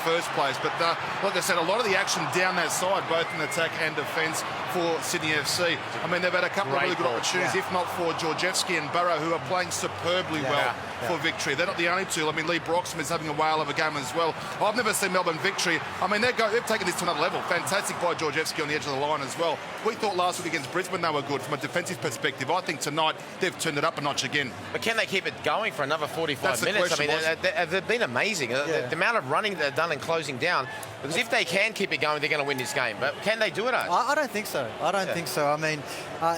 first place. But like I said, a lot of the action down that side, both in attack and defence for Sydney FC. I mean, they've had a couple of really good opportunities, if not for Georgievski and Burrow, who are playing superbly well for Victory. They're not the only two. I mean, Lee Broxham is having a whale of a game as well. I've never seen Melbourne Victory. I mean, they've taken this to another level. Fantastic by Georgievski on the edge of the line as well. We thought last week against Brisbane they were good from a defensive perspective. I think tonight they've turned it up a notch again. But can they keep it going for another 45 minutes? I mean, they've been amazing. The amount of running they've done and closing down. Because if they can keep it going, they're going to win this game. But can they do it? I don't think so. I don't think so. I mean,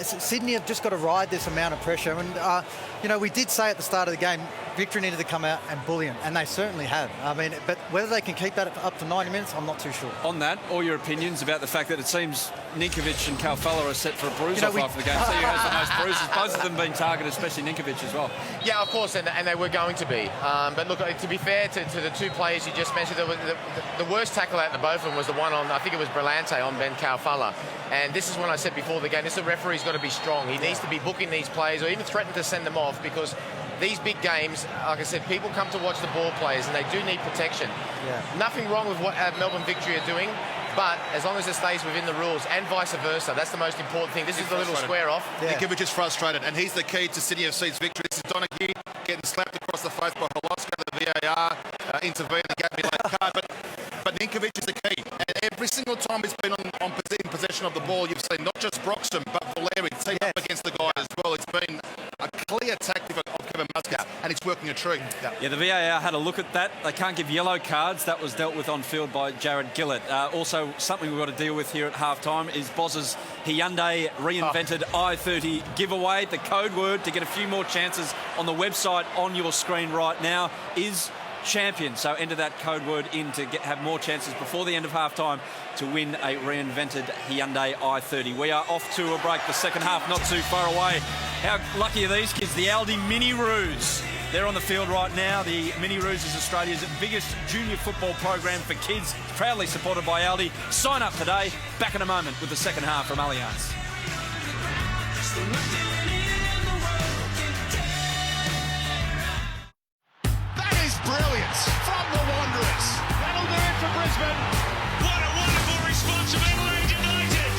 Sydney have just got to ride this amount of pressure. And, you know, we did say at the start of the game, Victory needed to come out and bully them, and they certainly have. I mean, but whether they can keep that up to 90 minutes, I'm not too sure. On that, all your opinions about the fact that it seems Ninkovic and Kalfala are set for a bruise off after the game. So who has the most bruises? Both of them been targeted, especially Ninkovic as well. Yeah, of course, and they were going to be. But look, to be fair to the two players you just mentioned, the worst tackle out of both of them was the one on, I think it was Brillante on Ben Kalfala. And this is when I said before the game, the referee's got to be strong. He needs to be booking these players or even threaten to send them off, because these big games, like I said, people come to watch the ball players and they do need protection. Nothing wrong with what Melbourne Victory are doing, but as long as it stays within the rules and vice versa, that's the most important thing. This is the little square off. Ninkovic is frustrated, and he's the key to Sydney FC's victory. This is Donaghy getting slapped across the face by Holoska. The VAR intervened and gave me a card, but Ninkovic is the key. And every single time he's been in possession of the ball, you've seen not just Broxham, but Valeri team up against the guy as well. It's been a clear tactic of Kevin Muscat, and it's working a treat. Yeah, the VAR had a look at that. They can't give yellow cards. That was dealt with on field by Jared Gillett. Also, something we've got to deal with here at half-time is Boz's Hyundai reinvented i30 giveaway. The code word to get a few more chances on the website on your screen right now is champion. So enter that code word in to have more chances before the end of half-time to win a reinvented Hyundai i30. We are off to a break. The second half not too far away. How lucky are these kids? The Aldi Mini Roos. They're on the field right now. The Mini Roos is Australia's biggest junior football program for kids, proudly supported by Aldi. Sign up today. Back in a moment with the second half from Allianz. Brilliance from the Wanderers. That'll do it for Brisbane. What a wonderful response from Adelaide United.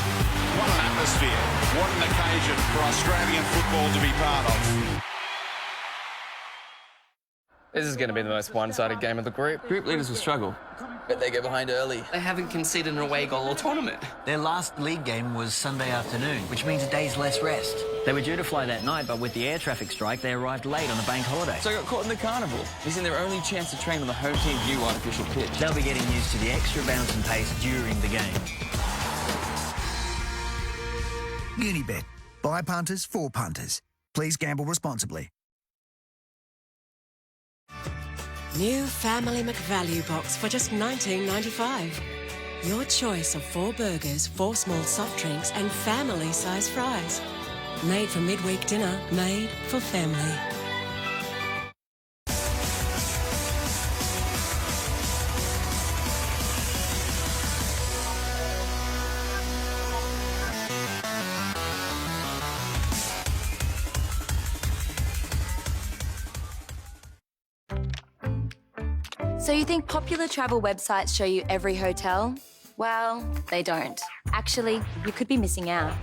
What an atmosphere. What an occasion for Australian football to be part of. This is going to be the most one-sided game of the group. Group leaders will struggle, but they get behind early. They haven't conceded an away goal all tournament. Their last league game was Sunday afternoon, which means a day's less rest. They were due to fly that night, but with the air traffic strike, they arrived late on a bank holiday. So they got caught in the carnival, missing their only chance to train on the home team view artificial pitch. They'll be getting used to the extra bounce and pace during the game. Unibet. By punters for punters. Please gamble responsibly. New Family McValue box for just $19.95. Your choice of 4 burgers, 4 small soft drinks and family-size fries. Made for midweek dinner, made for family. So you think popular travel websites show you every hotel? Well, they don't. Actually, you could be missing out.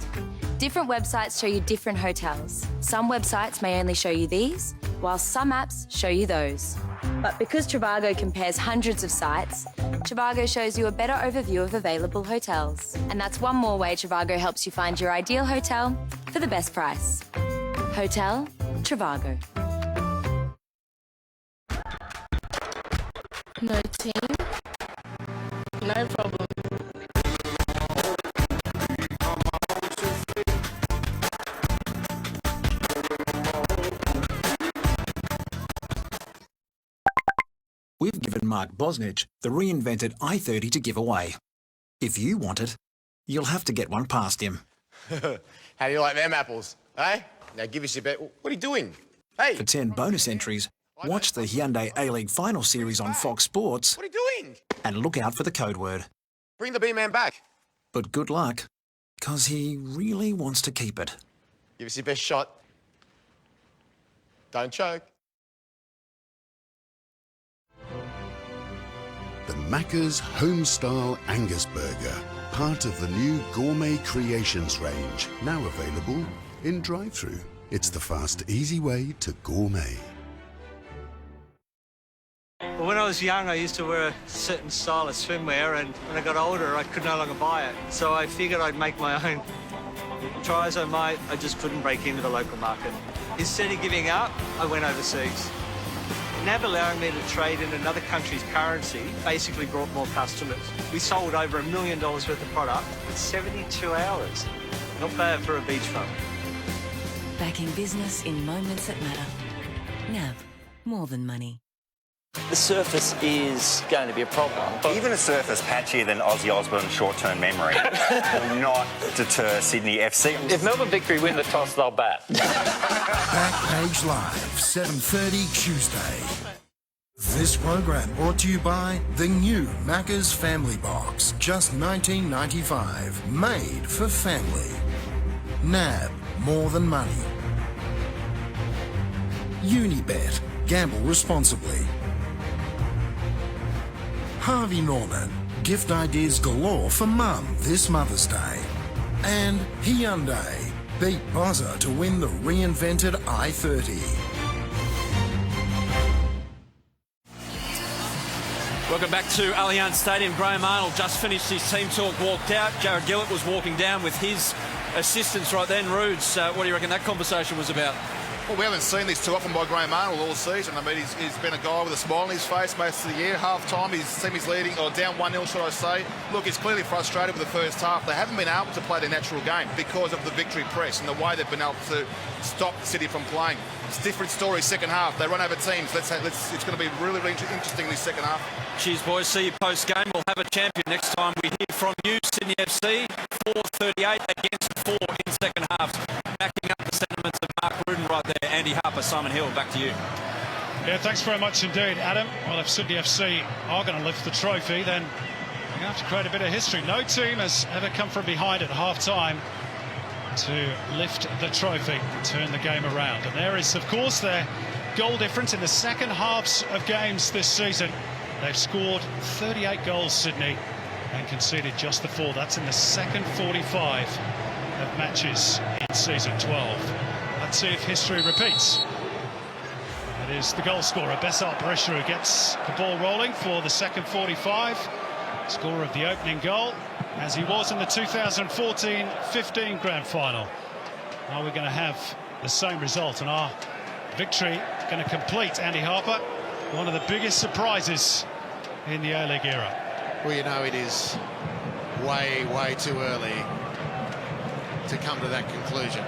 Different websites show you different hotels. Some websites may only show you these, while some apps show you those. But because Trivago compares hundreds of sites, Trivago shows you a better overview of available hotels. And that's one more way Trivago helps you find your ideal hotel for the best price. Hotel Trivago. No team? No problem. We've given Mark Bosnich the reinvented i30 to give away. If you want it, you'll have to get one past him. How do you like them apples, eh? Now give us your bet. What are you doing? Hey! For 10 bonus entries, watch the Hyundai A-League Final Series on Fox Sports. What are you doing? And look out for the code word. Bring the B-man back. But good luck, because he really wants to keep it. Give us your best shot. Don't choke. The Macca's Homestyle Angus Burger, part of the new Gourmet Creations range, now available in drive-thru. It's the fast, easy way to gourmet. Well, when I was young, I used to wear a certain style of swimwear, and when I got older, I could no longer buy it. So I figured I'd make my own. Try as I might, I just couldn't break into the local market. Instead of giving up, I went overseas. NAB allowing me to trade in another country's currency basically brought more customers. We sold over $1 million worth of product in 72 hours. Not bad for a beachfront. Backing business in moments that matter. NAB, more than money. The surface is going to be a problem. Even a surface patchier than Ozzy Osbourne's short-term memory will not deter Sydney FC. If Melbourne Victory win the toss, they'll bat. Backpage Live, 7:30 Tuesday. This program brought to you by the new Macca's Family Box, just $19.95, made for family. NAB, more than money. Unibet, gamble responsibly. Harvey Norman, gift ideas galore for mum this Mother's Day. And Hyundai, beat Bozza to win the reinvented i30. Welcome back to Allianz Stadium. Graham Arnold just finished his team talk, walked out. Jared Gillett was walking down with his assistants right then. Rudes, what do you reckon that conversation was about? Well, we haven't seen this too often by Graham Arnold all season. I mean, he's been a guy with a smile on his face most of the year. Half-time, his team is leading, or down 1-0, should I say. Look, he's clearly frustrated with the first half. They haven't been able to play their natural game because of the victory press and the way they've been able to stop the City from playing. It's a different story second half. They run over teams. It's going to be really, really interesting this second half. Cheers, boys. See you post-game. We'll have a champion next time we hear from you. Sydney FC, 4-38 against 4 in second half. Backing up the sentiments of Mark Rudin right there. Andy Harper, Simon Hill, back to you. Yeah, thanks very much indeed, Adam. Well, if Sydney FC are going to lift the trophy, then they're going to have to create a bit of history. No team has ever come from behind at half-time to lift the trophy and turn the game around. And there is, of course, their goal difference in the second halves of games this season. They've scored 38 goals, Sydney, and conceded just the 4. That's in the second 45 of matches in season 12. Let's see if history repeats. It is the goal scorer, Bessart Berisha, who gets the ball rolling for the second 45. Scorer of the opening goal, as he was in the 2014-15 grand final. Are we going to have the same result? And our victory going to complete, Andy Harper, one of the biggest surprises in the A-League era. Well, you know, it is way, way too early to come to that conclusion.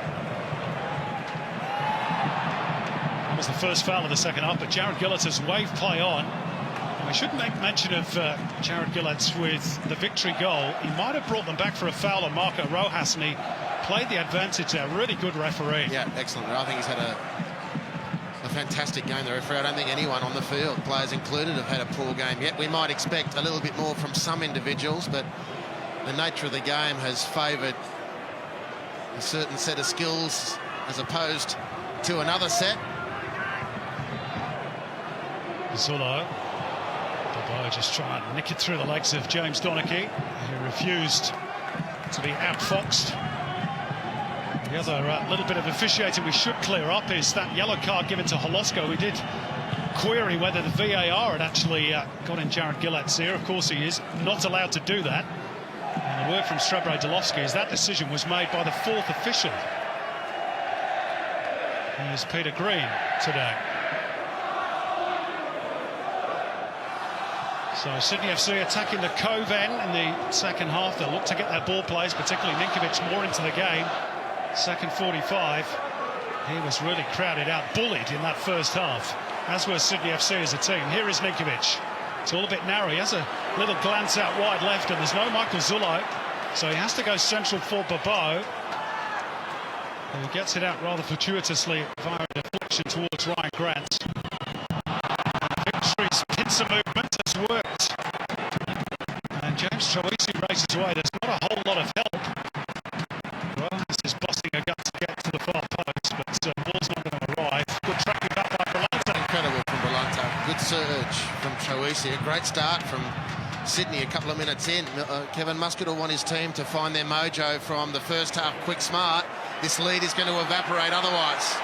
That was the first foul of the second half, but Jared Gillett has waved play on. And we shouldn't make mention of Jared Gillett with the victory goal. He might have brought them back for a foul on Marco Rojas, and he played the advantage there. Really good referee. Yeah, excellent. I think he's had a fantastic game, the referee. I don't think anyone on the field, players included, have had a poor game yet. We might expect a little bit more from some individuals, but the nature of the game has favoured a certain set of skills as opposed to another set. Zullo. Bobo just trying to nick it through the legs of James Donachie, who refused to be outfoxed. The other little bit of officiating we should clear up is that yellow card given to Holosko. We did query whether the VAR had actually got in Jared Gillett's ear. Of course he is not allowed to do that. And the word from Srebro Delovski is that decision was made by the fourth official. Here's Peter Green today. So Sydney FC attacking the Cove end in the second half. They'll look to get their ball plays, particularly Ninkovic, more into the game. Second 45, he was really crowded out, bullied in that first half, as was Sydney FC as a team. Here is Ninkovic. It's all a bit narrow. He has a little glance out wide left, and there's no Michael Zullo, so he has to go central for Bobo, who gets it out rather fortuitously via a deflection towards Ryan Grant. Victory's pincer movement has worked, and James Troisi races away. There's not a whole lot of help. Is busting a gut to get to the far post, but ball's not going to arrive. Good tracking up by Brillante. Incredible from Brillante. Good surge from Troisi. A great start from Sydney a couple of minutes in. Kevin Muscat will want his team to find their mojo from the first half quick smart. This lead is going to evaporate otherwise.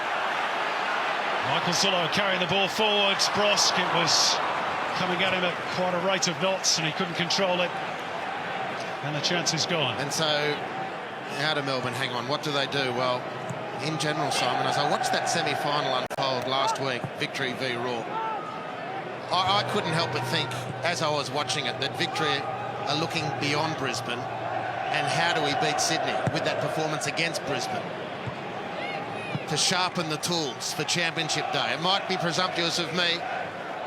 Michael Zullo carrying the ball forwards. Brosk, it was coming at him at quite a rate of knots and he couldn't control it. And the chance is gone. And so, how do Melbourne hang on? What do they do? Well, in general, Simon, as I watched that semi-final unfold last week, Victory v Raw, I couldn't help but think, as I was watching it, that Victory are looking beyond Brisbane and how do we beat Sydney with that performance against Brisbane to sharpen the tools for Championship Day. It might be presumptuous of me,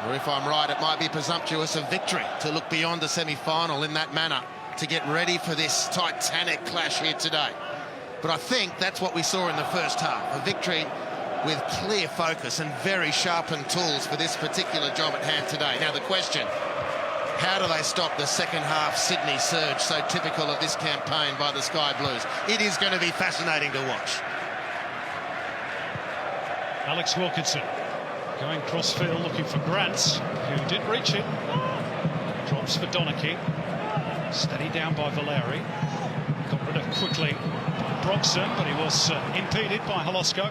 or if I'm right, it might be presumptuous of Victory to look beyond the semi-final in that manner to get ready for this titanic clash here today. But I think that's what we saw in the first half, a Victory with clear focus and very sharpened tools for this particular job at hand today. Now the question, how do they stop the second half Sydney surge, so typical of this campaign by the Sky Blues? It is going to be fascinating to watch. Alex Wilkinson going cross-field looking for Grant, who did reach it. Drops for Donachie. Steadied down by Valeri. Got rid of quickly by Brogson, but he was impeded by Holosko.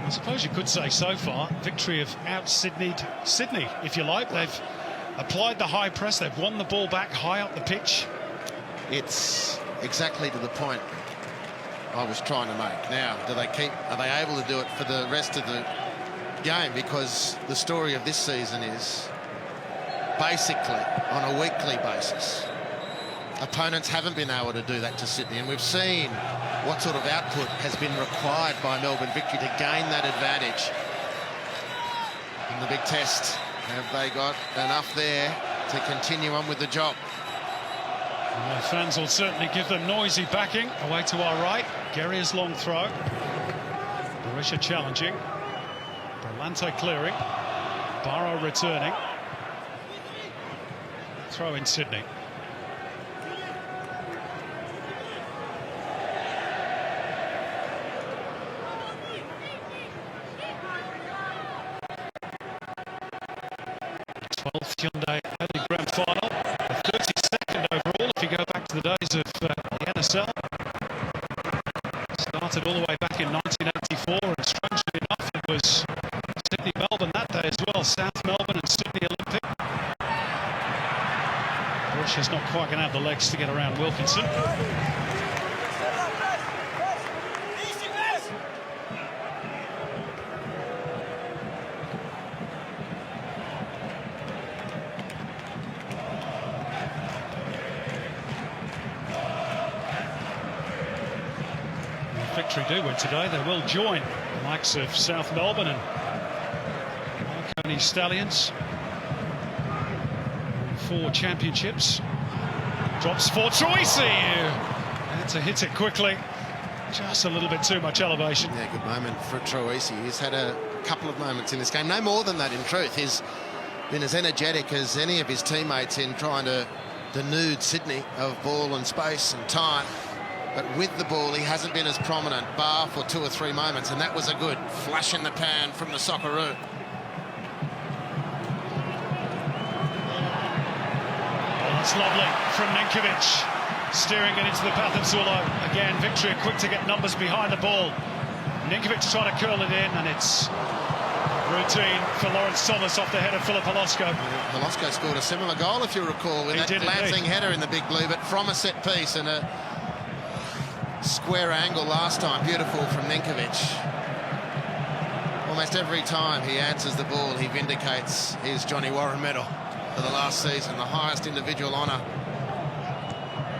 I suppose you could say so far, Victory have out-Sydneyed Sydney, if you like. They've applied the high press, they've won the ball back high up the pitch. It's exactly to the point I was trying to make. Now, are they able to do it for the rest of the game? Because the story of this season is basically on a weekly basis. Opponents haven't been able to do that to Sydney, and we've seen what sort of output has been required by Melbourne Victory to gain that advantage. In the big test, have they got enough there to continue on with the job? Well, fans will certainly give them noisy backing. Away to our right, Guerrier's long throw. Berisha challenging. Berlante clearing. Barrow returning. Throw in Sydney. Hyundai Open Grand Final, the 32nd overall if you go back to the days of the NSL. Started all the way back in 1984, and strangely enough it was Sydney-Melbourne that day as well, South Melbourne and Sydney Olympic. Berisha's not quite going to have the legs to get around Wilkinson. Victory do win today, they will join the likes of South Melbourne and Marconi Stallions. 4 championships. Drops for Troisi. Had to hit it quickly. Just a little bit too much elevation. Yeah, good moment for Troisi. He's had a couple of moments in this game. No more than that, in truth. He's been as energetic as any of his teammates in trying to denude Sydney of ball and space and time. But with the ball, he hasn't been as prominent, bar for 2 or 3 moments, and that was a good flash in the pan from the Socceroo. Oh, that's lovely from Ninkovic, steering it into the path of Zullo. Again, Victory quick to get numbers behind the ball. Ninkovic trying to curl it in, and it's routine for Lawrence Thomas off the head of Philip Holosko. Holosko scored a similar goal, if you recall, with that glancing header in the big blue, but from a set piece and a square angle last time. Beautiful from Ninkovic. Almost every time he answers the ball, he vindicates his Johnny Warren medal for the last season, the highest individual honour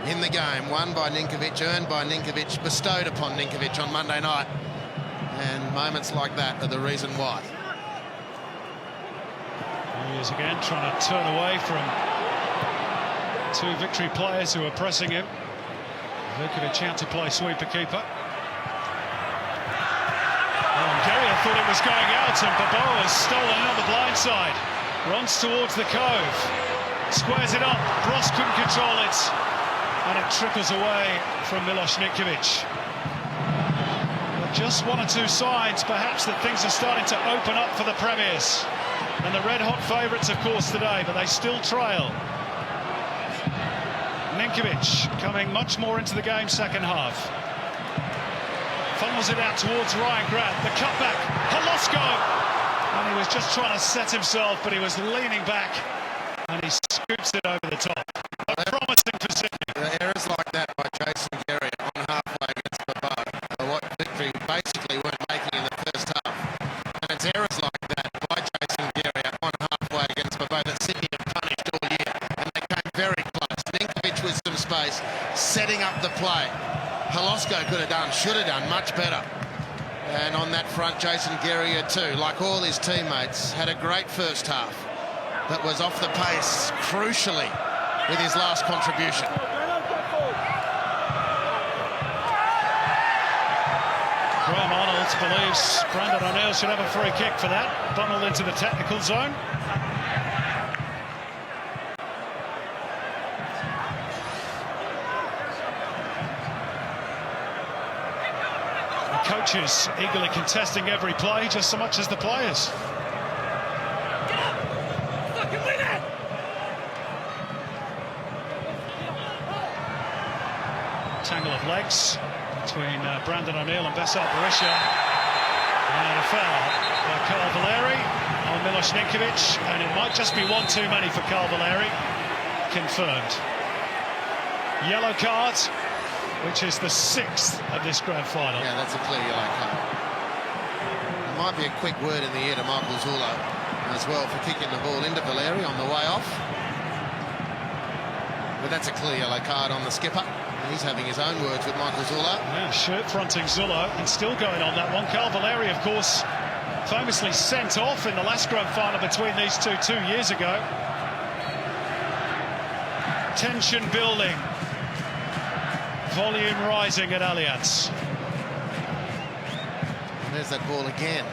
in the game, won by Ninkovic, earned by Ninkovic, bestowed upon Ninkovic on Monday night. And moments like that are the reason why. He is again trying to turn away from 2 Victory players who are pressing him. Vukovic out to play sweeper keeper. Guerrier thought it was going out, and Boboa has stolen it on the blind side. Runs towards the cove. Squares it up. Bross couldn't control it. And it trickles away from Milos Ninkovic. Just 1 or 2 signs, perhaps, that things are starting to open up for the Premiers. And the red-hot favourites, of course, today, but they still trail. Ninkovic coming much more into the game second half. Funnels it out towards Ryan Grant. The cutback, Holosko! And he was just trying to set himself, but he was leaning back. And he scoops it over the top. Promising for Sydney. Errors like that by Jason Gary on halfway against Babot are what Victory basically weren't making in the first half. And it's errors like that by Jason Gary on halfway against Babot that Sydney have punished all year. And they came very close. Ninkovic with some space, setting up the play. Holosko could have done, should have done much better. And on that front, Jason Guerrier too, like all his teammates, had a great first half, but was off the pace crucially with his last contribution. Graham Arnold believes Brandon O'Neill should have a free kick for that. Funneled into the technical zone. Coaches eagerly contesting every play, just so much as the players. Tangle of legs between Brandon O'Neill and Besart Berisha. And a foul by Carl Valeri on Milos Ninkovic, and it might just be one too many for Carl Valeri. Confirmed. Yellow card, which is the 6th of this grand final. Yeah, that's a clear yellow card. There might be a quick word in the ear to Michael Zullo as well for kicking the ball into Valeri on the way off. But that's a clear yellow card on the skipper. He's having his own words with Michael Zullo. Yeah, shirt fronting Zullo, and still going on that one. Carl Valeri, of course, famously sent off in the last grand final between these two 2 years ago. Tension building. Volume rising at Allianz. And there's that ball again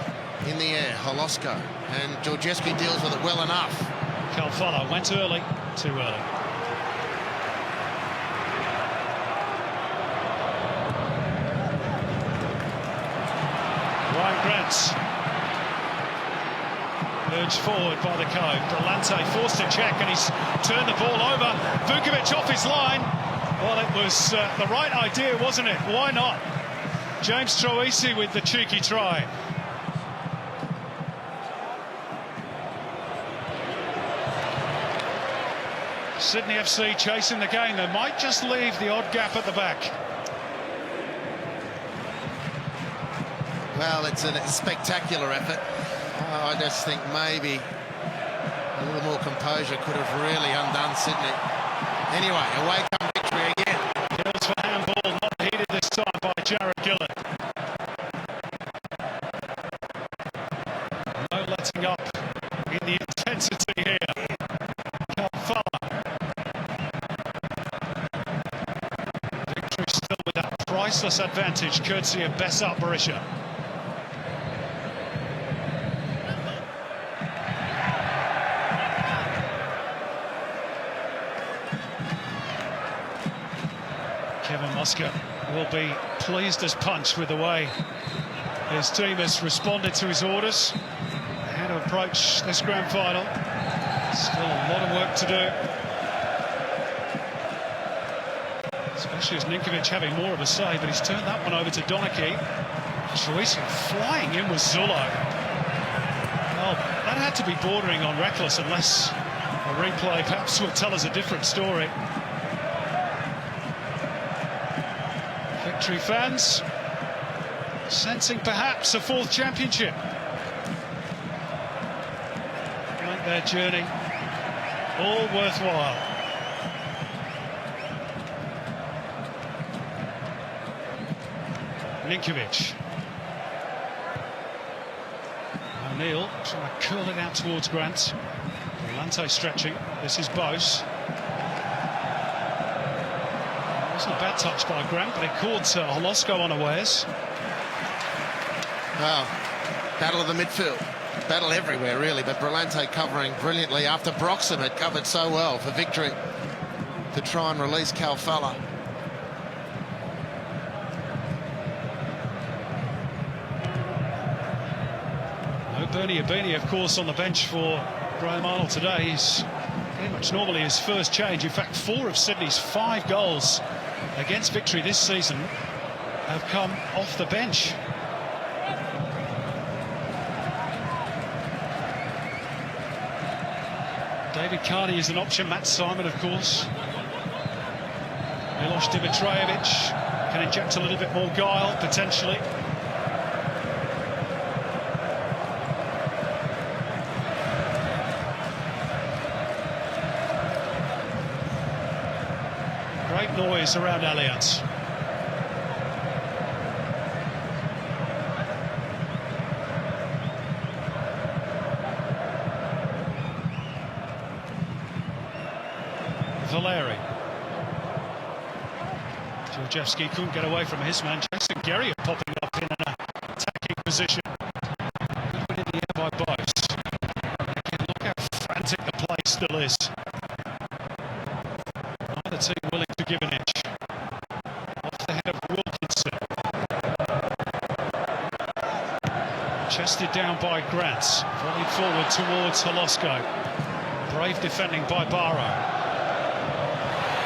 in the air, Holosko, and Georgievski deals with it well enough. Kalfala went early, too early. Ryan Grant urged forward by the code. Brillante forced a check, and he's turned the ball over. Vukovic off his line. Well, it was the right idea, wasn't it? Why not? James Troisi with the cheeky try. Sydney FC chasing the game. They might just leave the odd gap at the back. Well, it's a spectacular effort. I just think maybe a little more composure could have really undone Sydney. Anyway, away come Victory again. Kills for handball, not heeded this time by Jared Gillett. No letting up in the intensity here. Kalfala. Victory still with that priceless advantage, courtesy of Besart Berisha. Kevin Musker will be pleased as punch with the way his team has responded to his orders. How to approach this grand final. Still a lot of work to do. Especially as Ninkovic having more of a say, but he's turned that one over to Donachie. Troisi flying in with Zullo. Well, that had to be bordering on reckless, unless a replay perhaps will tell us a different story. Victory fans sensing perhaps a 4th championship. Make their journey all worthwhile. Ninkovic. O'Neill trying to curl it out towards Grant. Brillante stretching. This is Bose. Wasn't a bad touch by Grant, but it caught Holosko unawares. Well, battle of the midfield. Battle everywhere, really, but Brillante covering brilliantly after Broxham had covered so well for Victory to try and release Kalfala. No Bernie Abini, of course, on the bench for Graham Arnold today. He's pretty much normally his first change. In fact, 4 of Sydney's 5 goals against Victory this season have come off the bench. David Carney is an option. Matt Simon, of course. Milos Dimitrijevic can inject a little bit more guile, potentially. Great noise around Allianz. Valeri. Georgievski couldn't get away from his man. Jackson Guerrier popping up in an attacking position. Good win in the air by Bose. Again, look how frantic the play still is. Neither team willing to give an inch. Off the head of Wilkinson. Chested down by Grant. Volleyed forward towards Holosko. Brave defending by Barrow.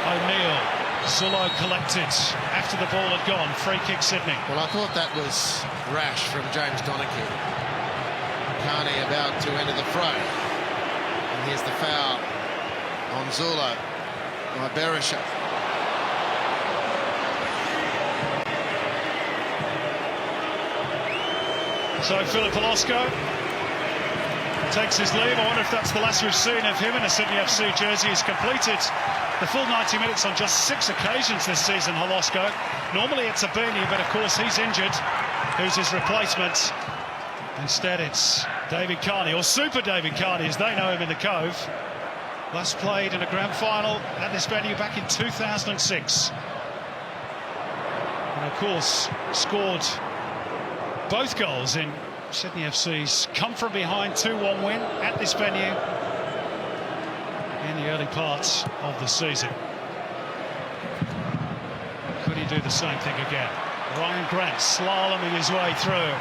O'Neill, Zullo collected after the ball had gone. Free kick Sydney. Well, I thought that was rash from James Donachie. Carney about to enter the fray. And here's the foul on Zullo by Berisha. So Philip Holosko takes his leave. I wonder if that's the last we've seen of him in a Sydney FC jersey. He's completed the full 90 minutes on just 6 occasions this season, Holosko. Normally it's Abini, but of course he's injured. Who's his replacement? Instead it's David Carney, or Super David Carney as they know him in the Cove. Last played in a grand final at this venue back in 2006. And of course scored both goals in Sydney FC's come from behind 2-1 win at this venue in the early parts of the season. Could he do the same thing again? Ryan Grant slaloming his way through.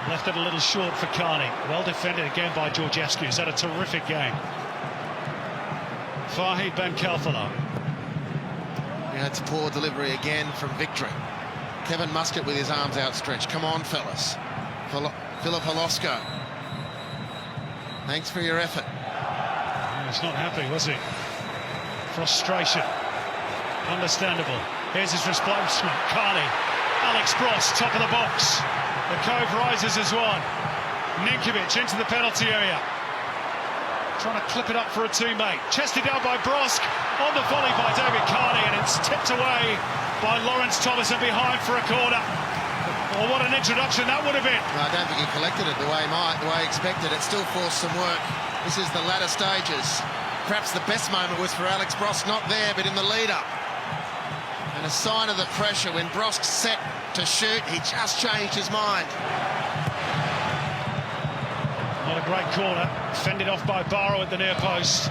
Left it a little short for Carney. Well defended again by Georgievski, who's had a terrific game. Fahid Ben Kalfala. Yeah, it's poor delivery again from Victory. Kevin Muscat with his arms outstretched. Come on, fellas. Philip Holosko. Thanks for your effort. He's not happy, was he? Frustration. Understandable. Here's his replacement, Carney. Alex Bross, top of the box. The Cove rises as one. Ninkovic into the penalty area. Trying to clip it up for a teammate. Chested down by Brosk. On the volley by David Carney, and it's tipped away by Lawrence Thomas and behind for a corner. Oh, what an introduction that would have been. No, I don't think he collected it the way he expected. It still forced some work. This is the latter stages. Perhaps the best moment was for Alex Brosk, not there, but in the lead-up. And a sign of the pressure when Brosk's set to shoot, he just changed his mind. Not a great corner, fended off by Barrow at the near post.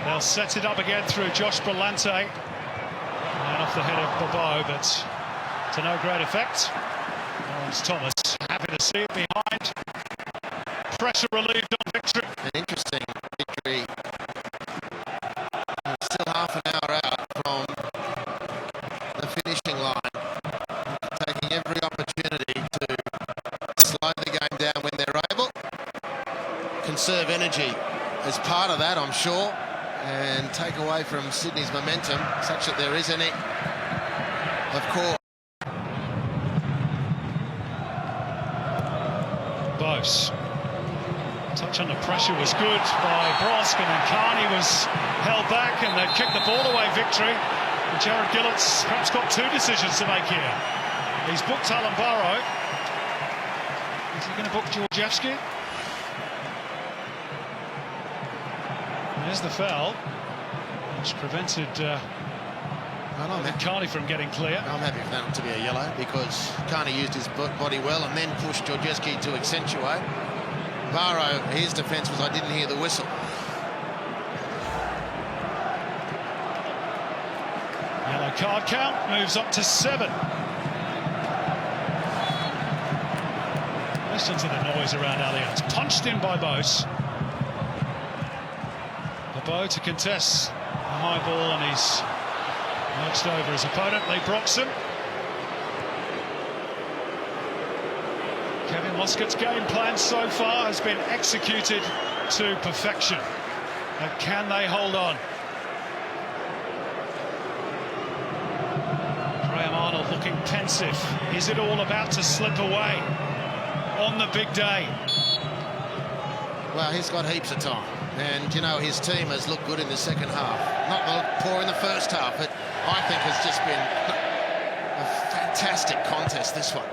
They'll set it up again through Josh Berlante. And off the head of Bobo, but to no great effect. Lawrence Thomas, happy to see it behind. Pressure relieved on Victory. An interesting Victory. Still half an hour out from the finishing line. Taking every opportunity to slow the game down when they're able. Conserve energy as part of that, I'm sure. And take away from Sydney's momentum, such that there is any, of course. Bose. Touch under pressure was good by Brosk, and then Carney was held back, and they kicked the ball away. Victory. And Jared Gillett's perhaps got 2 decisions to make here. He's booked Alan Barrow. Is he going to book Georgievski? There's the foul, which prevented Carney from getting clear. I'm happy for that to be a yellow, because Carney used his body well and then pushed Georgievski to accentuate. Barrow, his defence was I didn't hear the whistle. Yellow card count moves up to 7. Listen to the noise around Allianz. Punched in by Bose. Bow to contest the high ball, and he's nudged over his opponent, Lee Broxham. Kevin Muscat's game plan so far has been executed to perfection. But can they hold on? Graham Arnold looking pensive. Is it all about to slip away on the big day? Well, he's got heaps of time. And, you know, his team has looked good in the second half. Not poor in the first half, but I think has just been a fantastic contest, this one.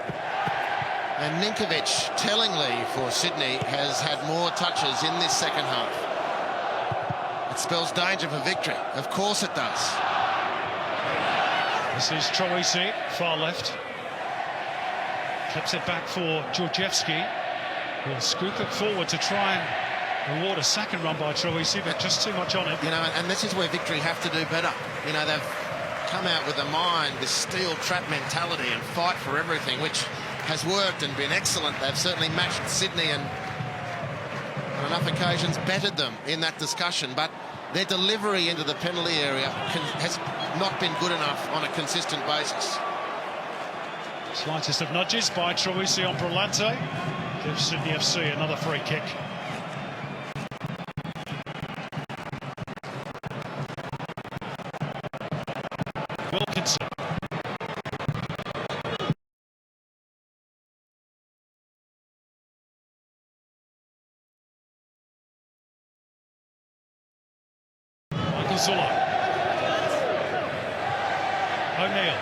And Ninkovic, tellingly for Sydney, has had more touches in this second half. It spells danger for victory. Of course it does. This is Troisi, far left. Clips it back for Georgievski. Will scoop it forward to try and reward a second run by Troisi, but just too much on it. You know, and this is where Victory have to do better. You know, they've come out with a mind, this steel trap mentality and fight for everything, which has worked and been excellent. They've certainly matched Sydney and on enough occasions bettered them in that discussion, but their delivery into the penalty area has not been good enough on a consistent basis. Slightest of nudges by Troisi on Brillante. Gives Sydney FC another free kick. Wilkinson. Michael Zullo. O'Neill.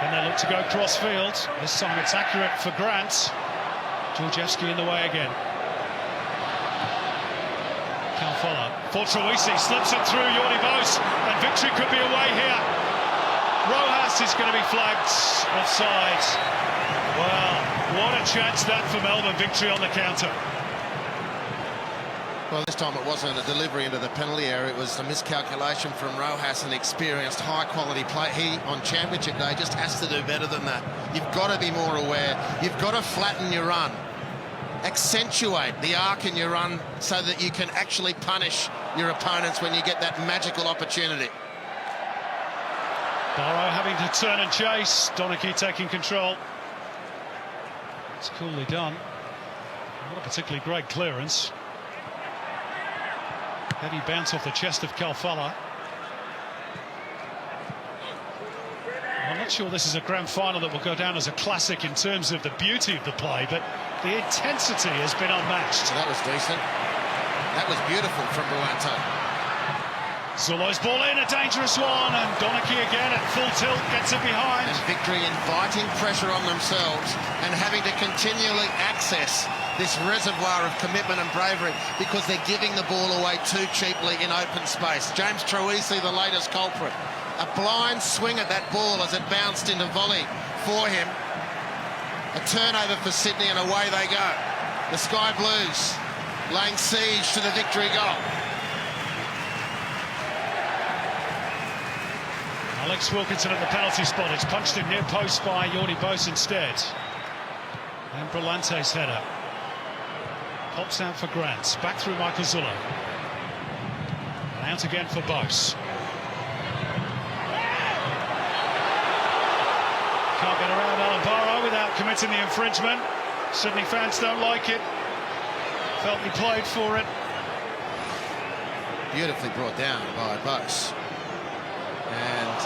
Then they look to go cross field. This time it's accurate for Grant. Georgievski in the way again. Calfella for Troisi, slips it through Jordi Bose, and Victory could be away here. Rojas is going to be flagged offside. Well, what a chance that for Melbourne. Victory on the counter. Well, this time it wasn't a delivery into the penalty area. It was a miscalculation from Rojas, an experienced, high-quality play. He, on Championship Day, just has to do better than that. You've got to be more aware. You've got to flatten your run. Accentuate the arc in your run so that you can actually punish your opponents when you get that magical opportunity. Barrow having to turn and chase. Donachie taking control. It's coolly done. Not a particularly great clearance. Heavy bounce off the chest of Calfella. I'm not sure this is a grand final that will go down as a classic in terms of the beauty of the play, but the intensity has been unmatched. So that was decent. That was beautiful from Brillante. Zullo's ball in, a dangerous one, and Donachie again at full tilt, gets it behind. And Victory inviting pressure on themselves and having to continually access this reservoir of commitment and bravery because they're giving the ball away too cheaply in open space. James Troisi, the latest culprit. A blind swing at that ball as it bounced into volley for him. A turnover for Sydney and away they go. The Sky Blues laying siege to the Victory goal. Alex Wilkinson at the penalty spot. It's punched in near post by Jordi Bose instead. And Brillante's header. Pops out for Grant. Back through Michael Zullo. And out again for Bose. Can't get around Alan Barrow without committing the infringement. Sydney fans don't like it. Felt he played for it. Beautifully brought down by Bose. And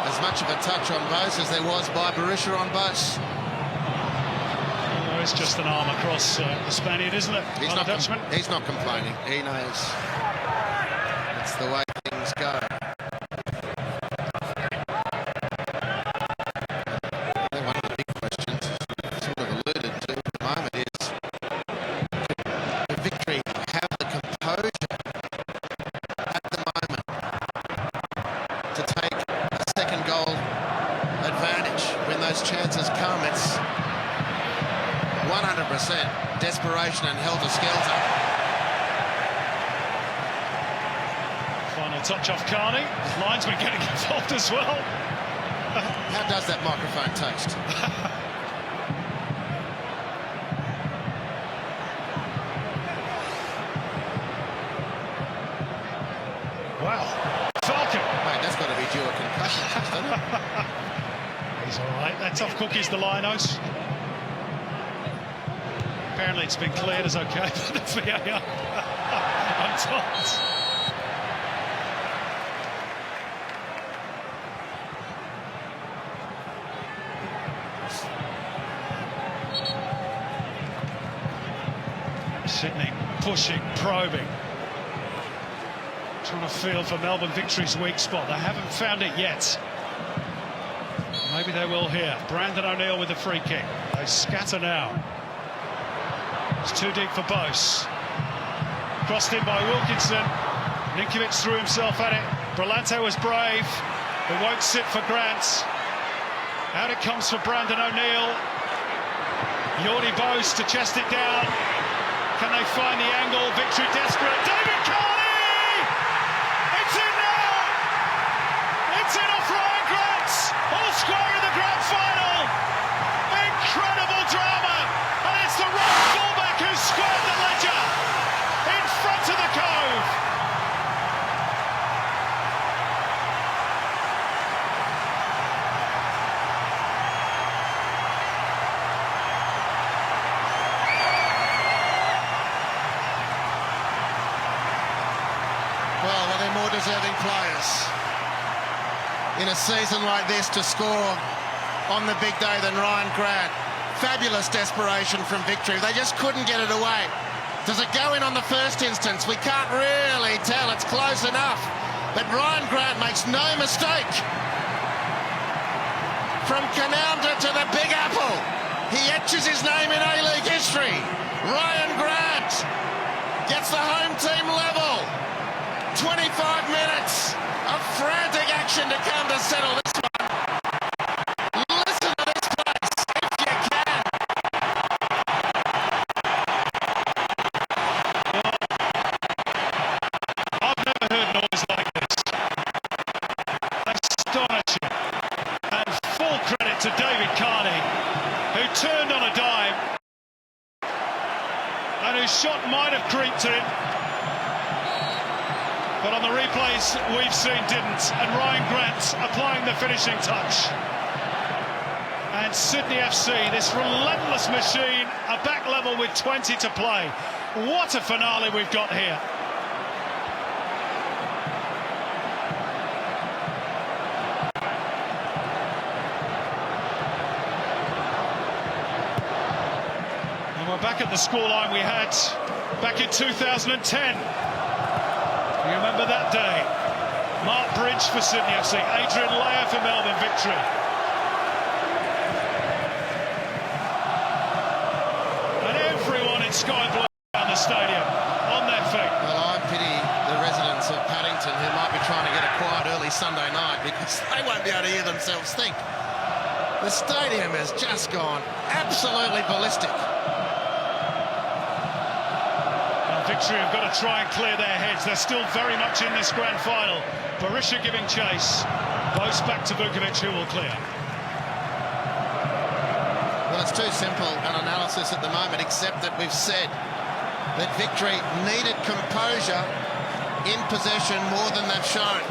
as much of a touch on Bose as there was by Berisha on Bose. Well, it's just an arm across the Spaniard, isn't it? He's not complaining. He knows it's the way things go. One of the big questions, sort of alluded to at the moment, is could Victory have the composure at the moment to take a second goal advantage when those chances come? It's 100% desperation and helter-skelter. Final touch off Carney. Linesman getting involved as well. How does that microphone taste? probably due a concussion, doesn't it? He's all right. That tough cookie's the Lionos. Apparently it's been cleared as okay for the VAR. I'm told. Sydney pushing, probing, trying to feel for Melbourne Victory's weak spot. They haven't found it yet. Maybe they will here. Brandon O'Neill with the free kick. They scatter now. It's too deep for Bose. Crossed in by Wilkinson. Ninkovic threw himself at it. Brillante was brave. It won't sit for Grant. Out it comes for Brandon O'Neill. Jordi Bose to chest it down. Can they find the angle? Victory desperate. David Carney! It's in now! It's in off Ryan Grant! All square in the grand final! Incredible drama! And it's the right fullback who squared the ledger! In front of the Cove! More deserving players in a season like this to score on the big day than Ryan Grant. Fabulous desperation from Victory. They just couldn't get it away. Does it go in on the first instance? We can't really tell. It's close enough. But Ryan Grant makes no mistake. From Canowta to the Big Apple, he etches his name in A-League history. Ryan Grant gets the home team level. 25 minutes of frantic action to come to settle this one. Listen to this place, if you can. I've never heard noise like this. Astonishing. And full credit to David Carney, who turned on a dime and whose shot might have creeped in. But on the replays we've seen didn't, and Ryan Grant applying the finishing touch. And Sydney FC, this relentless machine, are back level with 20 to play. What a finale we've got here. And we're back at the scoreline we had back in 2010. You remember that day? Mark Bridge for Sydney FC, Adrian Layer for Melbourne Victory. And everyone in sky blue around the stadium on their feet. Well, I pity the residents of Paddington who might be trying to get a quiet early Sunday night because they won't be able to hear themselves think. The stadium has just gone absolutely ballistic. Victory have got to try and clear their heads. They're still very much in this grand final. Barisha giving chase. Bose back to Vukovic, who will clear. Well, it's too simple an analysis at the moment, except that we've said that Victory needed composure in possession more than they've shown.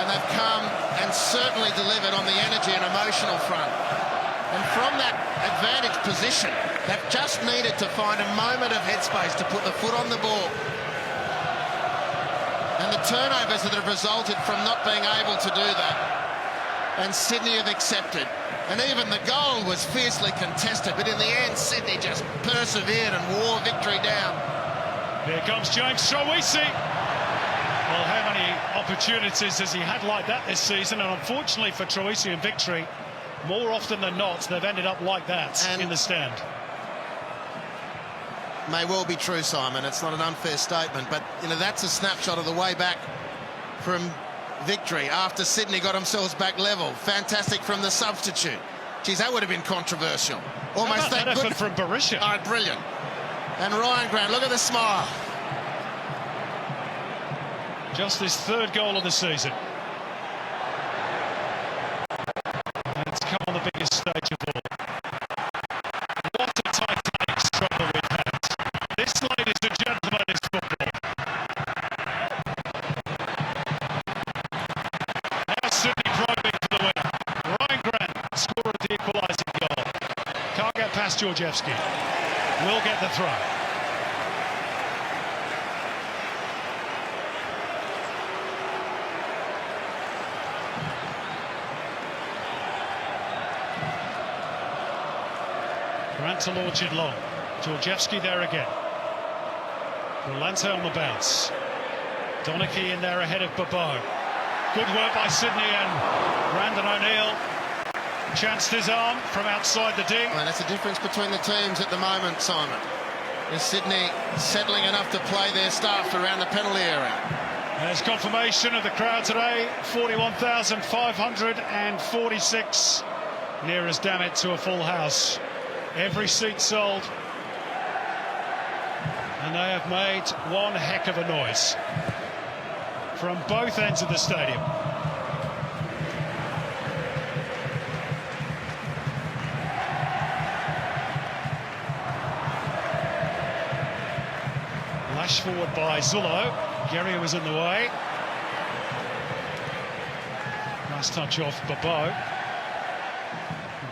And they've come and certainly delivered on the energy and emotional front. And from that advantage position, they've just needed to find a moment of headspace to put the foot on the ball. And the turnovers that have resulted from not being able to do that. And Sydney have accepted. And even the goal was fiercely contested, but in the end, Sydney just persevered and wore Victory down. Here comes James Troisi. Well, how many opportunities has he had like that this season? And unfortunately for Troisi and Victory, more often than not, they've ended up like that and in the stand. May well be true, Simon. It's not an unfair statement, but you know that's a snapshot of the way back from Victory after Sydney got themselves back level. Fantastic from the substitute. Geez, that would have been controversial. Almost that effort good from Barisha. Oh, brilliant. And Ryan Grant, look at the smile. Just his third goal of the season. And it's come on the biggest stage of all. What a titanic struggle we've had. This, ladies and gentlemen, is football. Rojas Georgievski will get the throw. Grant to launch it long. Georgievski there again. Brillante on the bounce. Donachie in there ahead of Bobo. Good work by Sydney, and Brandon O'Neill chanced his arm from outside the ding. Well, that's the difference between the teams at the moment, Simon. Is Sydney settling enough to play their stuff around the penalty area? There's confirmation of the crowd today. 41,546. Near as damn it to a full house. Every seat sold. And they have made one heck of a noise from both ends of the stadium. Lash forward by Zullo. Guerrier was in the way. Nice touch off Bobo.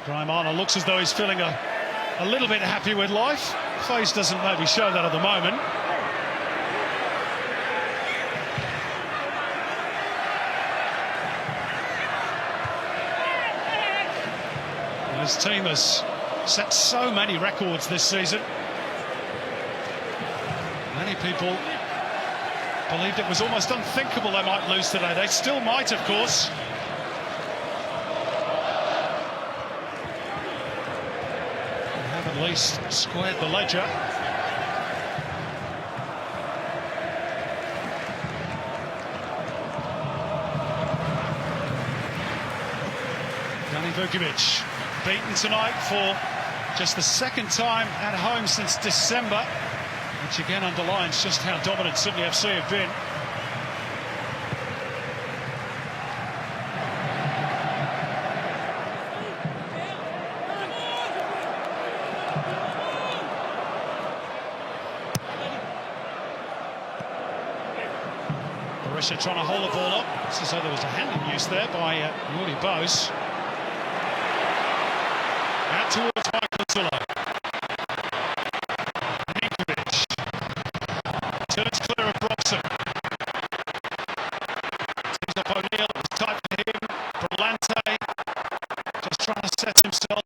Graham Arnold looks as though he's feeling a little bit happy with life. Face doesn't maybe show that at the moment. His team has set so many records this season. Many people believed it was almost unthinkable they might lose today. They still might, of course. They have at least squared the ledger. Dani Vukovic beaten tonight for just the second time at home since December, which again underlines just how dominant Sydney FC have been. Barisha trying to hold the ball up. It's as though there was a hand in use there by Yuri Bose. Out towards Michael Zullo. Ninkovic turns clear of Brobson. Tees up O'Neill, it's tight for him. Brillante just trying to set himself.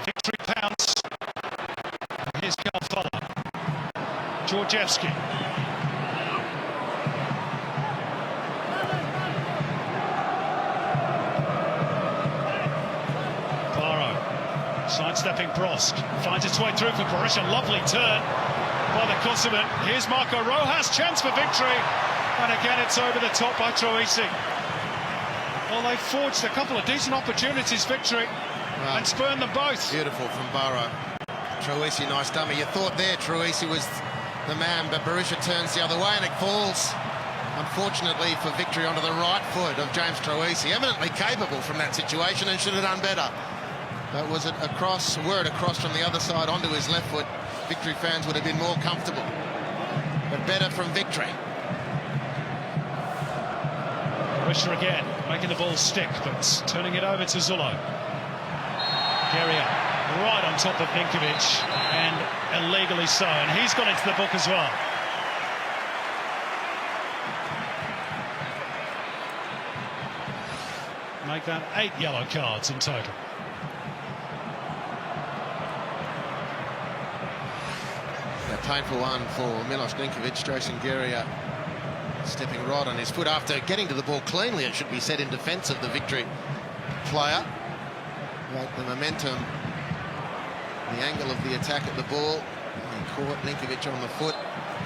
Victory pounce. And here's Calfella. Georgievski. Sidestepping Brosk, finds its way through for Barisha. Lovely turn by the Kosovan. Here's Marco Rojas, chance for victory, and again it's over the top by Troisi. Well, they forged a couple of decent opportunities, victory, and spurned them both. Beautiful from Burrow. Troisi, nice dummy. You thought there Troisi was the man, but Barisha turns the other way and it falls, unfortunately, for victory onto the right foot of James Troisi. Eminently capable from that situation and should have done better. But was it across, were it across from the other side onto his left foot, Victory fans would have been more comfortable. But better from Victory. Barisha again, making the ball stick, but turning it over to Zullo. Guerrier right on top of Ninkovic, and illegally so, and he's gone into the book as well. Make that 8 yellow cards in total. A painful one for Milos Ninkovic. Jason Guerrier stepping right on his foot after getting to the ball cleanly, it should be said, in defence of the Victory player. But the momentum, the angle of the attack at the ball, he caught Ninkovic on the foot.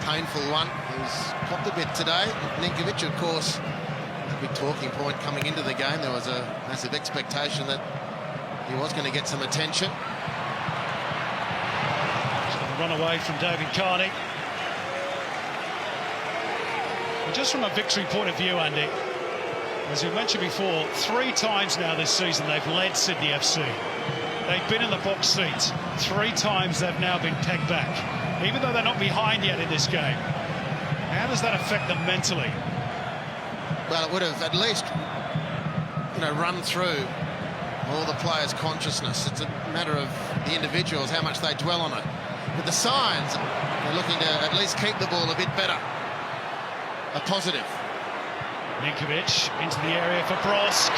Painful one. He's copped a bit today. Ninkovic, of course, a big talking point coming into the game. There was a massive expectation that he was going to get some attention. Run away from David Carney. But just from a Victory point of view, Andy, as we mentioned before, 3 times now this season they've led Sydney FC. They've been in the box seat. 3 times they've now been pegged back, even though they're not behind yet in this game. How does that affect them mentally? Well, it would have at least, run through all the players' consciousness. It's a matter of the individuals, how much they dwell on it. But the signs, they're looking to at least keep the ball a bit better. A positive. Ninkovic into the area for Brosk.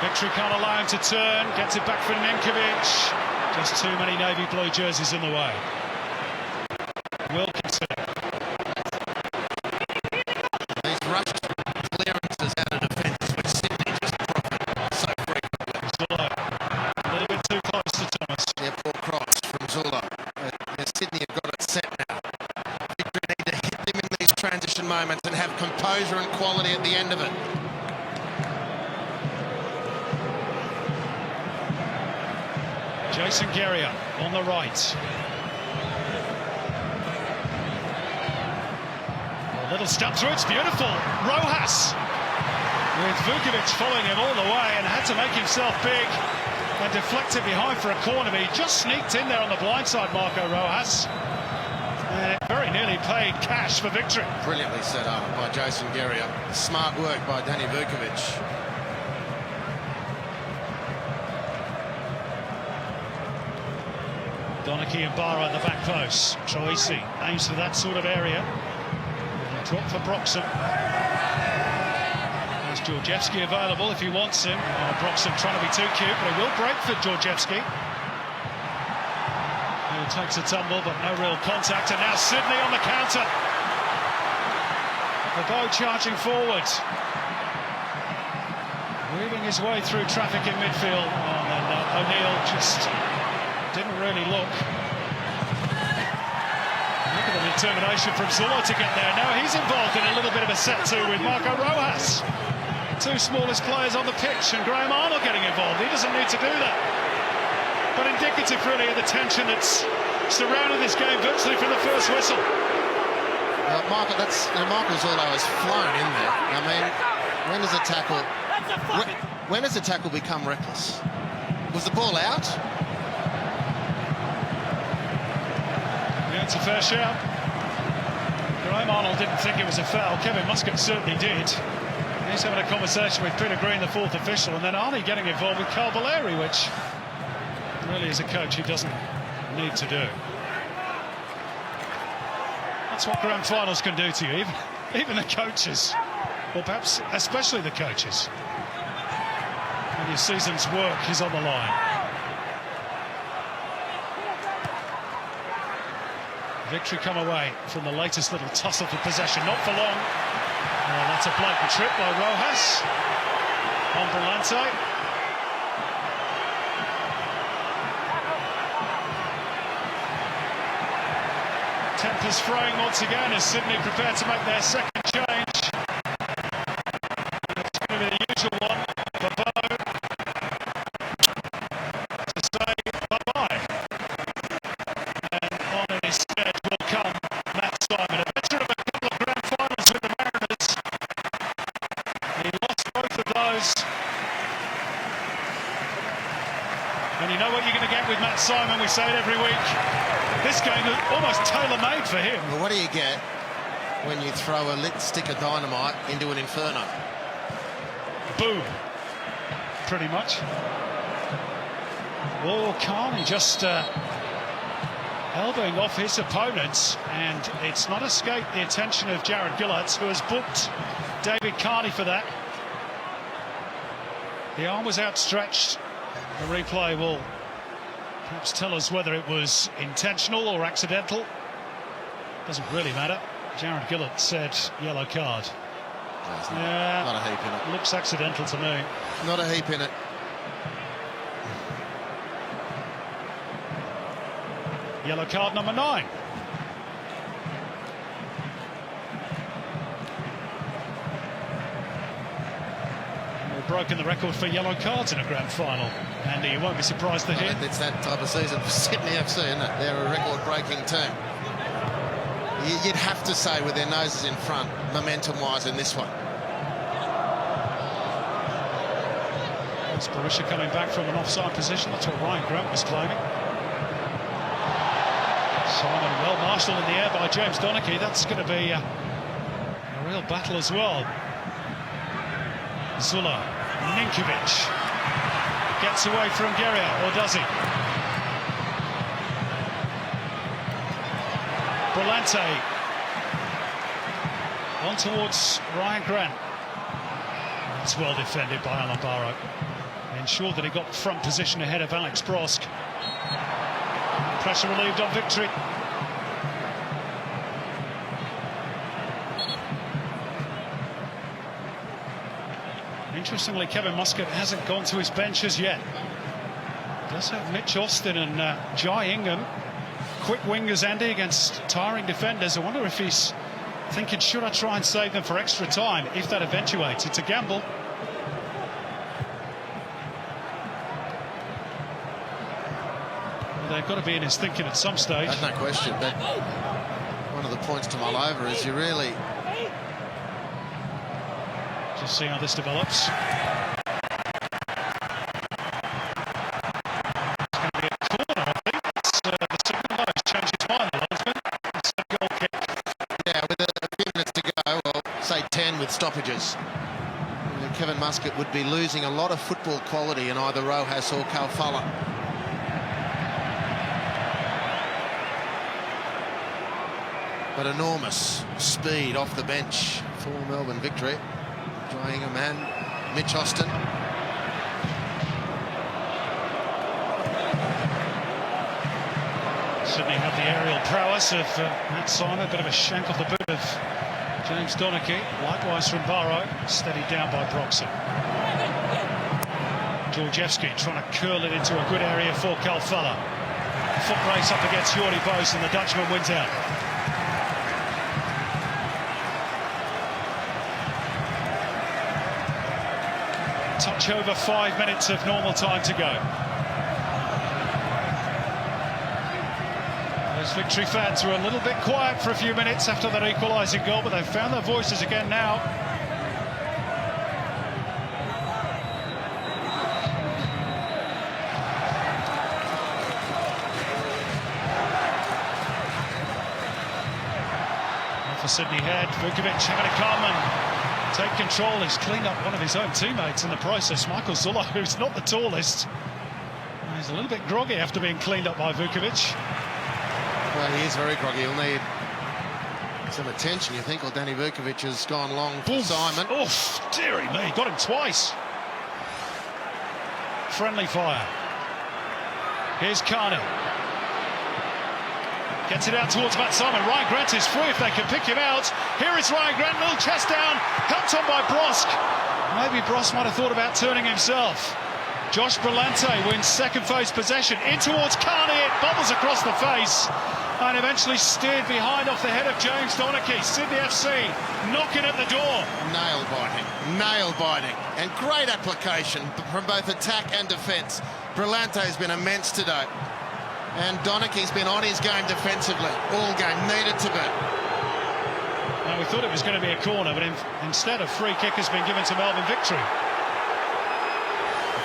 Victory can't allow him to turn. Gets it back for Ninkovic. Just too many navy blue jerseys in the way. Wilkinson. These rushed clearances out of defence, which Sydney just profit so frequently. Zula, a little bit too close to Thomas. Yeah, poor cross from Zula. Sydney have got it set now. Victory need to hit them in these transition moments and have composure and quality at the end of it. Jason Guerrier on the right. A little step through, it's beautiful. Rojas with Vukovic following him all the way and had to make himself big and deflect it behind for a corner, but he just sneaked in there on the blind side, Marco Rojas. And it very nearly paid cash for victory. Brilliantly set up by Jason Guerrier. Smart work by Danny Vukovic. Donachie and Barra at the back post. Troisi aims for that sort of area. Drop for Broxham. There's Georgievski available if he wants him. Oh, Broxham trying to be too cute, but he will break for Georgievski. He takes a tumble, but no real contact. And now Sydney on the counter. The bow charging forward. Weaving his way through traffic in midfield. Oh, and then O'Neill just didn't really look. Look at the determination from Zula to get there. Now he's involved in a little bit of a set too with Marco Rojas. Two smallest players on the pitch, and Graham Arnold getting involved. He doesn't need to do that. But indicative really of the tension that's surrounded this game virtually from the first whistle. Michael Zula has flown in there. I mean, when does a tackle... When does a tackle become reckless? Was the ball out? Yeah, it's a fair shout. Graham Arnold didn't think it was a foul. Kevin Muscat certainly did. He's having a conversation with Peter Green, the fourth official, and then Arnie getting involved with Carl Valeri, which really, as a coach, he doesn't need to do. That's what grand finals can do to you, even the coaches, or perhaps especially the coaches. And your season's work is on the line. Victory come away from the latest little tussle for possession, not for long. Oh, that's a blatant trip by Rojas on Brillante. Tempers fraying once again as Sydney prepare to make their second change. It's going to be the usual one for Bow to say bye-bye. And on in his stead will come Matt Simon, a veteran of a couple of grand finals with the Mariners. He lost both of those. And you know what you're going to get with Matt Simon, we say it every week. This game is almost tailor-made for him. Well, what do you get when you throw a lit stick of dynamite into an inferno? Boom. Pretty much. Oh, Carney just elbowing off his opponents, and it's not escaped the attention of Jared Gillett, who has booked David Carney for that. The arm was outstretched. The replay will perhaps tell us whether it was intentional or accidental. Doesn't really matter. Jared Gillett said yellow card. Yeah, not a heap in it. Looks accidental to me. Not a heap in it. Yellow card number 9. We've broken the record for yellow cards in a grand final. Andy, you won't be surprised to hear. It's that type of season for Sydney FC, isn't it? They're a record-breaking team. You'd have to say with their noses in front, momentum-wise, in this one. It's Barisha coming back from an offside position. That's what Ryan Grant was claiming. Simon well marshalled in the air by James Donachie. That's going to be a real battle as well. Zula, Ninkovic. Gets away from Guerrier, or does he? Brillante on towards Ryan Grant. That's well defended by Alan Barrow. Ensured that he got front position ahead of Alex Brosk. Pressure relieved on Victory. Interestingly, Kevin Muscat hasn't gone to his bench as yet. He does have Mitch Austin and Jai Ingham. Quick wingers, Andy, against tiring defenders. I wonder if he's thinking, should I try and save them for extra time if that eventuates? It's a gamble. Well, they've got to be in his thinking at some stage. There's no question, but one of the points to mull over is you really... Just see how this develops. With stoppages. Kevin Muscat would be losing a lot of football quality in either Rojas or Kalfala. But enormous speed off the bench for Melbourne Victory. Enjoying a man, Mitch Austin. Sydney have the aerial prowess of Matt Simon, a bit of a shank off the boot of James Donachie, likewise from Barrow, steadied down by Broxham. Georgievski trying to curl it into a good area for Kalfala. Foot race up against Jordi Bos, and the Dutchman wins out. Touch over 5 minutes of normal time to go. Those Victory fans were a little bit quiet for a few minutes after that equalising goal, but they've found their voices again now. And for Sydney Head, Vukovic having to come and take control. He's cleaned up one of his own teammates in the process, Michael Zullo, who's not the tallest. He's a little bit groggy after being cleaned up by Vukovic. Well, he is very groggy. He'll need some attention, you think. Well, Danny Vukovic has gone long for Simon. Oof, dearie me, got him twice. Friendly fire. Here's Carney. Gets it out towards Matt Simon. Ryan Grant is free if they can pick him out. Here is Ryan Grant, little chest down, helped on by Brosk. Maybe Brosk might have thought about turning himself. Josh Brillante wins second phase possession. In towards Carney, it bobbles across the face and eventually steered behind off the head of James Donachie. Sydney FC knocking at the door. Nail biting, and great application from both attack and defence. Brillante has been immense today, and Donachie's been on his game defensively all game, needed to be. Now, we thought it was going to be a corner, but instead a free kick has been given to Melbourne Victory.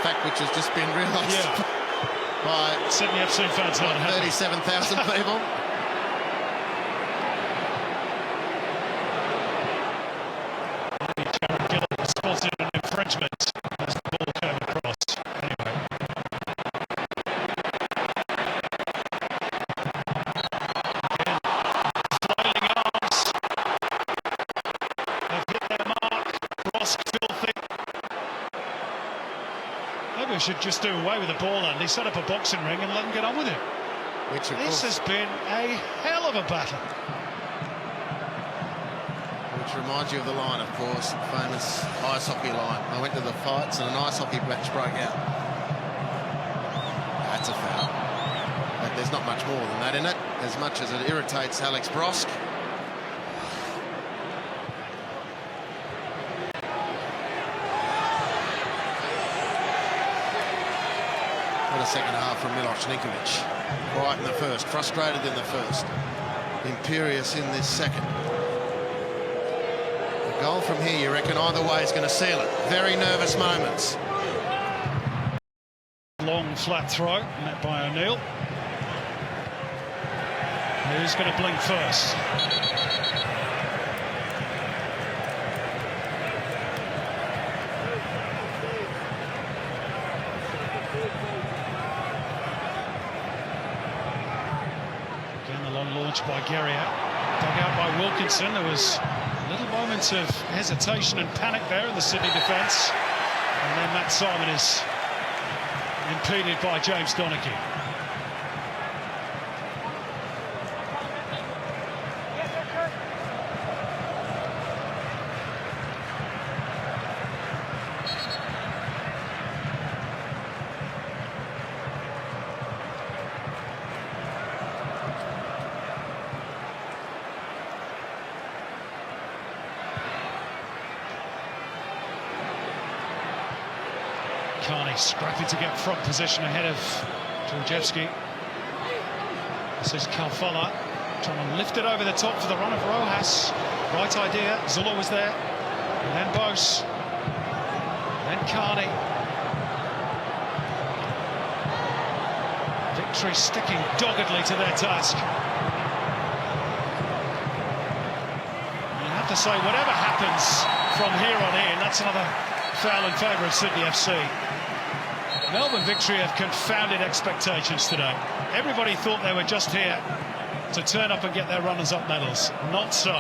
Fact which has just been realised by Sydney FC fans, 37,000 people. Jared Gillett spotted an infringement as the ball came across. Anyway. Again, flailing arms have hit their mark. Brosk filthy. Maybe we should just do away with the ball and he set up a boxing ring and let him get on with it. This has been a hell of a battle. Which reminds you of the line, of course, the famous ice hockey line. I went to the fights and an ice hockey match broke out. That's a foul. But there's not much more than that in it, as much as it irritates Alex Brosk. What a second half from Milos Ninkovic. Quiet in the first, frustrated in the first, imperious in this second. A goal from here, you reckon, either way is going to seal it. Very nervous moments. Long flat throw, met by O'Neill. Who's going to blink first? touch by Guerrier. Dug out by Wilkinson. There was little moments of hesitation and panic there in the Sydney defence. And then Matt Simon is impeded by James Donachie. Carney scrapping to get front position ahead of Georgievski. This is Kalfala trying to lift it over the top for the run of Rojas. Right idea. Zula was there. And then Bose. Then Carney. Victory sticking doggedly to their task. You have to say, whatever happens from here on in, that's another foul in favour of Sydney FC. Melbourne Victory have confounded expectations today. Everybody thought they were just here to turn up and get their runners-up medals. Not so.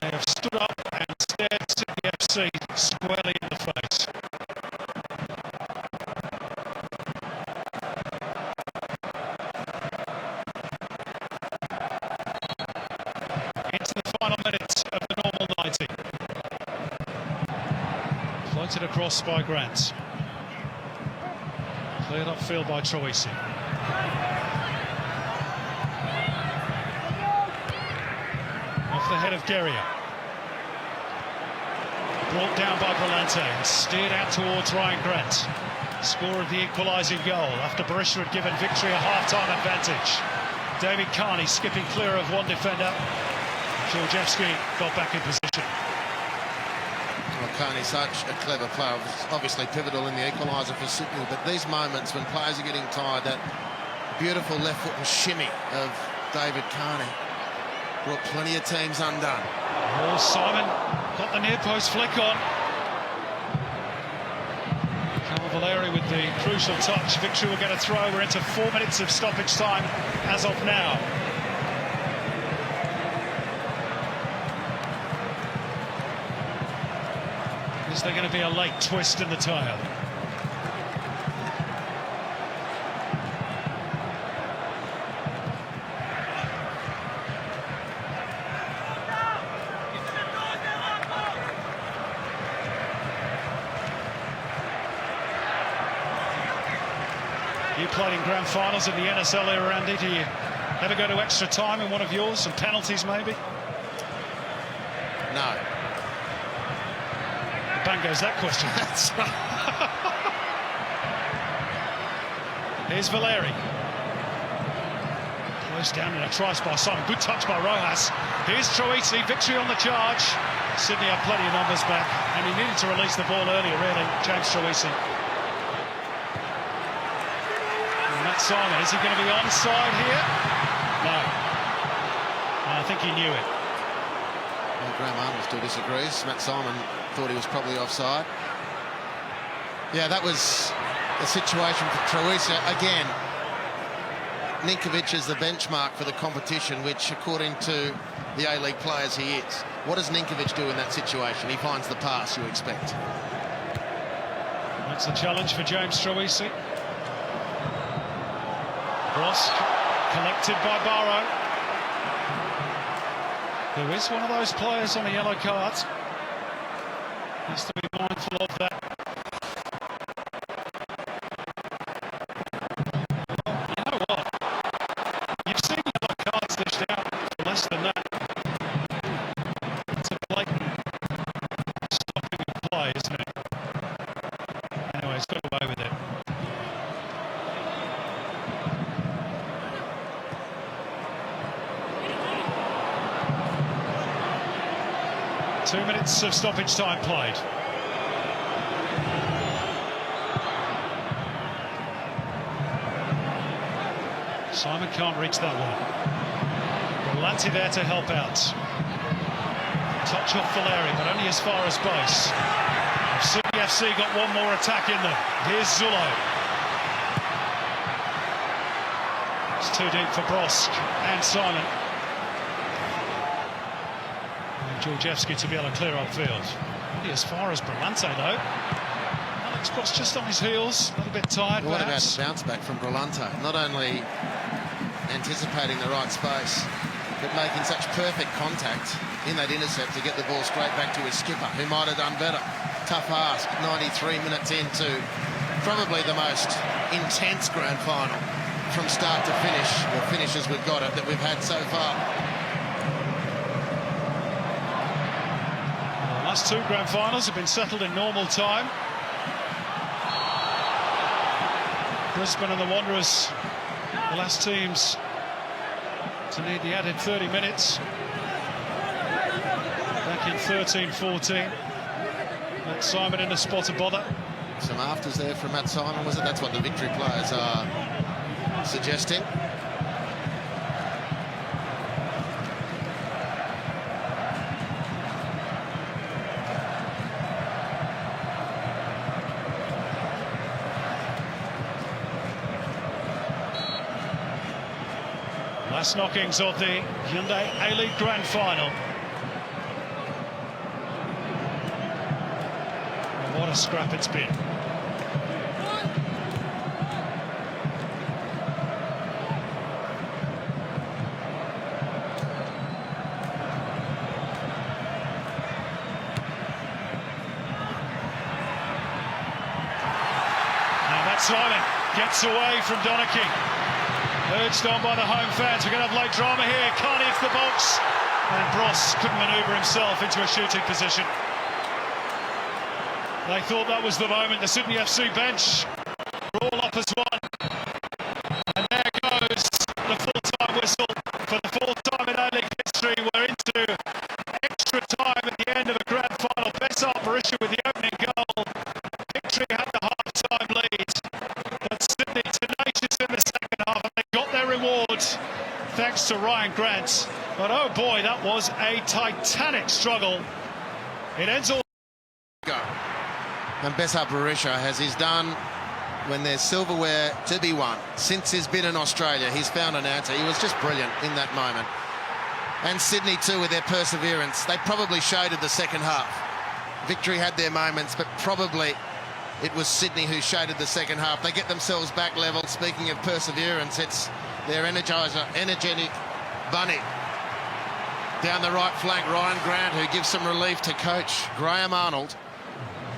They have stood up and stared Sydney FC squarely in the face. Into the final minutes of the normal 90. Floated across by Grant. Cleared upfield by Troisi. Off the head of Guerrier. Brought down by Brillante and steered out towards Ryan Grant. Score of the equalising goal after Berisha had given Victory a half-time advantage. David Carney skipping clear of one defender. Georgievski got back in position. Well, Carney's such a clever player, obviously pivotal in the equaliser for Sydney, but these moments when players are getting tired, that beautiful left foot and shimmy of David Carney brought plenty of teams undone. Oh, Simon got the near post flick on. Valeri with the crucial touch. Victory will get a throw. We're into 4 minutes of stoppage time as of now. Is there going to be a late twist in the tale? You played in grand finals in the NSL era, Andy. Do you ever go to extra time in one of yours? Some penalties, maybe? No. Bang goes that question. That's right. Here's Valeri. Close down in a try by Simon. Good touch by Rojas. Here's Troisi. Victory on the charge. Sydney have plenty of numbers back, and he needed to release the ball earlier, really, James Troisi. Simon, is he going to be onside here? No. I think he knew it. Well, Graham Arnold still disagrees. Matt Simon thought he was probably offside. Yeah, that was a situation for Troisi. Again, Ninkovic is the benchmark for the competition, which, according to the A-League players, he is. What does Ninkovic do in that situation? He finds the pass, you expect. That's a challenge for James Troisi. Cross collected by Barrow. There is one of those players on a yellow card. Has to be mindful of that. Well, you know what? You've seen yellow cards dished out for less than that. It's a blatant stopping of play, isn't it? Anyway, he's got away with it. Two minutes of stoppage time played. Simon can't reach that one. Brillante there to help out. Touch off Valeri, but only as far as Bose. Sydney FC got one more attack in them. Here's Zullo. It's too deep for Brosk and Simon. And Georgievski to be able to clear upfield. Only as far as Brillante, though. Alex Brosk just on his heels, a little bit tired, What about perhaps. the bounce back from Brillante? Not only anticipating the right space, but making such perfect contact in that intercept to get the ball straight back to his skipper, who might have done better. Tough ask, 93 minutes into probably the most intense grand final from start to finish, or finish as we've got it, that we've had so far. The last two grand finals have been settled in normal time. Brisbane and the Wanderers, the last teams to need the added 30 minutes. Back in 13-14. Matt Simon in a spot of bother. Some afters there from Matt Simon, was it? That's what the Victory players are suggesting. Last knockings of the Hyundai A-League Grand Final. And what a scrap it's been. Now Matt Simon gets away from Donachie. Urged on by the home fans. We're going to have late drama here. Carney hits the box. And Bross couldn't manoeuvre himself into a shooting position. They thought that was the moment. The Sydney FC bench were all up as one. And there goes the full-time whistle. For the fourth time in A-League history, we're into extra time at the end of a grand final. Bessar Berisha with the opening goal. Victory had the half-time lead. But Sydney tenacious in the second half. Their rewards thanks to Ryan Grant, but oh boy, that was a titanic struggle. It ends all go. And Bessar Berisha, as he's done when there's silverware to be won since he's been in Australia, he's found an answer. He was just brilliant in that moment. And Sydney too, with their perseverance. They probably showed it the second half. Victory had their moments, but probably it was Sydney who shaded the second half. They get themselves back level. Speaking of perseverance, it's their energetic bunny. Down the right flank, Ryan Grant, who gives some relief to coach Graham Arnold,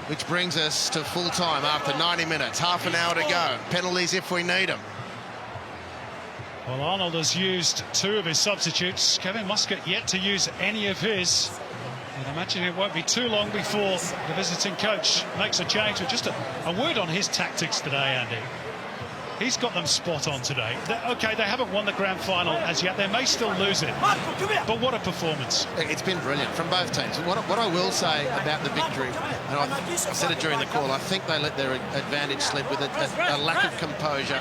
which brings us to full time after 90 minutes. Half an hour to go. Penalties if we need them. Well, Arnold has used two of his substitutes. Kevin Muscat yet to use any of his. And I imagine it won't be too long before the visiting coach makes a change. With just a word on his tactics today, Andy. He's got them spot on today. OK, they haven't won the grand final as yet. They may still lose it. But what a performance. It's been brilliant from both teams. What I will say about the Victory, and I said it during the call, I think they let their advantage slip with a lack of composure.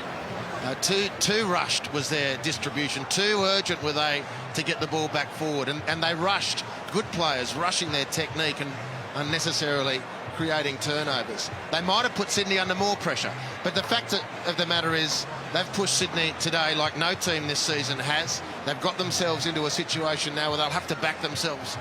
Too rushed was their distribution. Too urgent were they to get the ball back forward. And they rushed. Good players rushing their technique and unnecessarily creating turnovers. They might have put Sydney under more pressure, but the fact of the matter is they've pushed Sydney today like no team this season has. They've got themselves into a situation now where they'll have to back themselves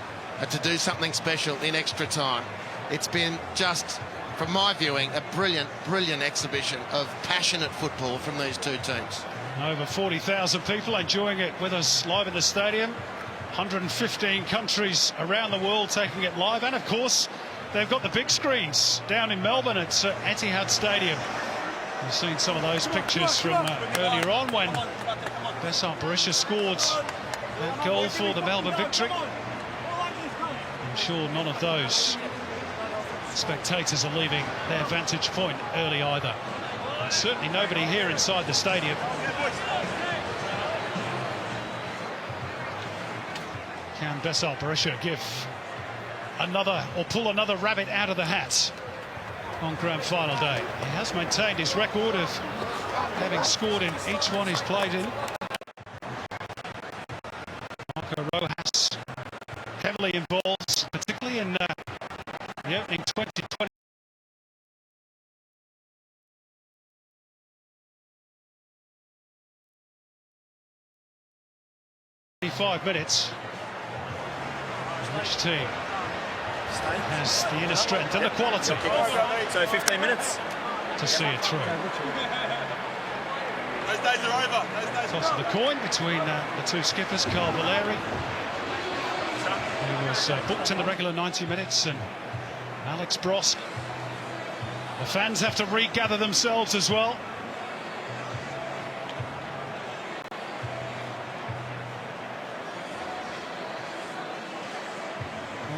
to do something special in extra time. It's been just, from my viewing, a brilliant exhibition of passionate football from these two teams. Over 40,000 people enjoying it with us live in the stadium. 115 countries around the world taking it live, and of course they've got the big screens down in Melbourne at Etihad Stadium. We've seen some of those pictures from earlier on when Bessar Berisha scored that goal for the Melbourne Victory. I'm sure none of those spectators are leaving their vantage point early either. And certainly nobody here inside the stadium. Can Bessar Berisha give another, or pull another rabbit out of the hat on grand final day? He has maintained his record of having scored in each one he's played in. Marco Rojas heavily involved, particularly in the opening 2020 5 minutes. Which team has the inner strength and the quality? So 15 minutes to see it through. Those days are over. Toss of the coin between the two skippers, Carl Valeri, who was booked in the regular 90 minutes, and Alex Brosk. The fans have to regather themselves as well.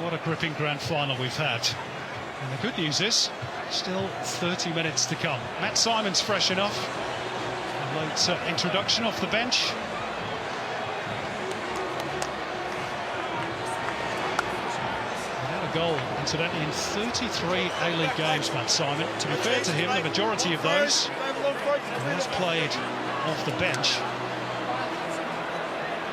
What a gripping grand final we've had. And the good news is, still 30 minutes to come. Matt Simon's fresh enough. A late introduction off the bench. He had a goal, incidentally, in 33 A-League games, Matt Simon. To be fair to him, the majority of those he has played off the bench.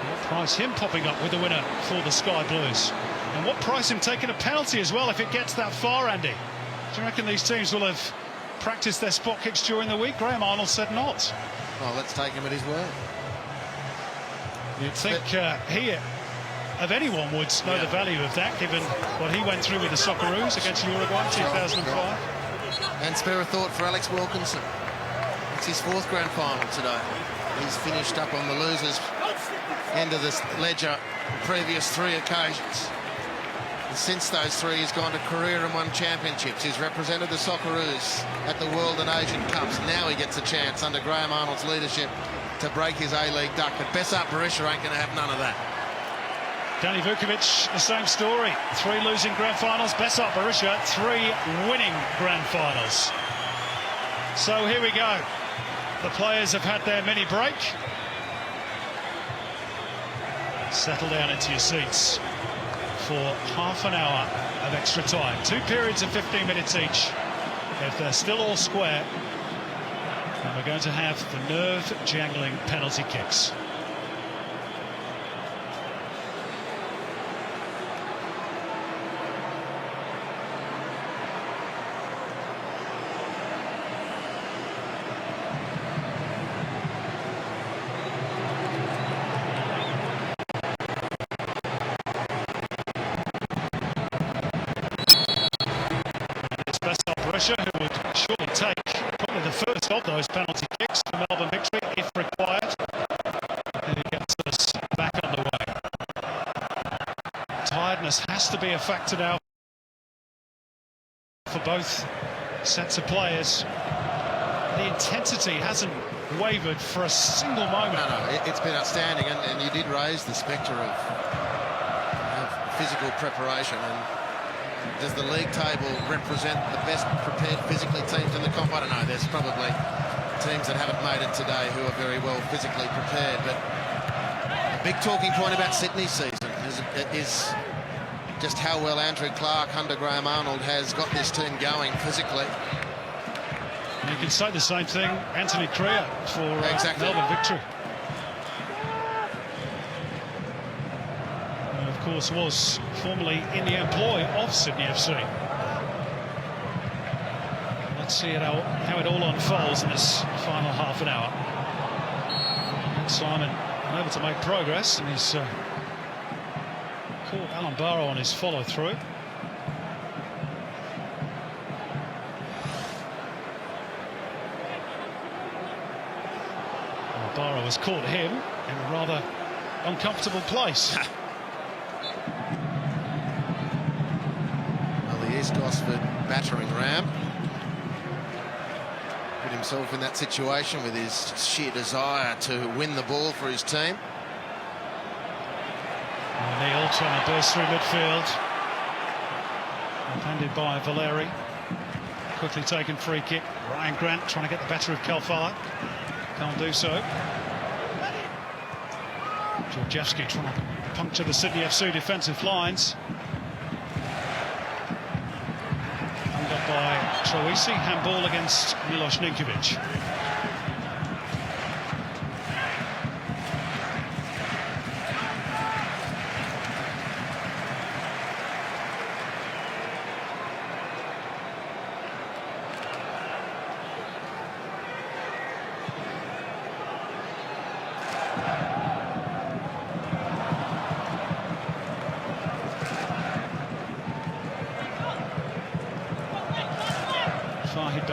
What price him popping up with the winner for the Sky Blues? And what price him taking a penalty as well if it gets that far, Andy? Do you reckon these teams will have practiced their spot kicks during the week? Graham Arnold said not. Well, let's take him at his word. You'd think he, of anyone, would know the value of that, given what he went through with the Socceroos against Uruguay in 2005. And spare a thought for Alex Wilkinson. It's his 4th grand final today. He's finished up on the losers' end of this ledger the previous 3 occasions. And since those 3, he's gone to career and won championships. He's represented the Socceroos at the World and Asian Cups. Now he gets a chance under Graham Arnold's leadership to break his A-League duck. But Besart Berisha ain't going to have none of that. Danny Vukovic, the same story. 3 losing grand finals. Besart Berisha, 3 winning grand finals. So here we go. The players have had their mini break. Settle down into your seats for half an hour of extra time. 2 periods of 15 minutes each. If they're still all square, then we're going to have the nerve-jangling penalty kicks. Who would surely take probably the first of those penalty kicks for Melbourne victory if required. And he gets us back underway. Tiredness has to be a factor now for both sets of players. The intensity hasn't wavered for a single moment. No, it's been outstanding, and you did raise the spectre of physical preparation. And does the league table represent the best prepared physically teams in the comp? I don't know. There's probably teams that haven't made it today who are very well physically prepared. But a big talking point about Sydney's season is just how well Andrew Clark under Graham Arnold has got this team going physically. You can say the same thing, Anthony Crea, for Melbourne victory. Of course, was formerly in the employ of Sydney FC. Let's see how it all unfolds in this final half an hour. And Simon unable to make progress, and he's caught Alan Barrow on his follow-through. Barrow has caught him in a rather uncomfortable place. East Gosford battering ram put himself in that situation with his sheer desire to win the ball for his team. Neil trying to burst through midfield, handed by Valeri. Quickly taken free kick. Ryan Grant trying to get the better of Kalfala, can't do so. Georgievski trying to puncture the Sydney FC defensive lines. By Troisi, handball against Milos Ninkovic.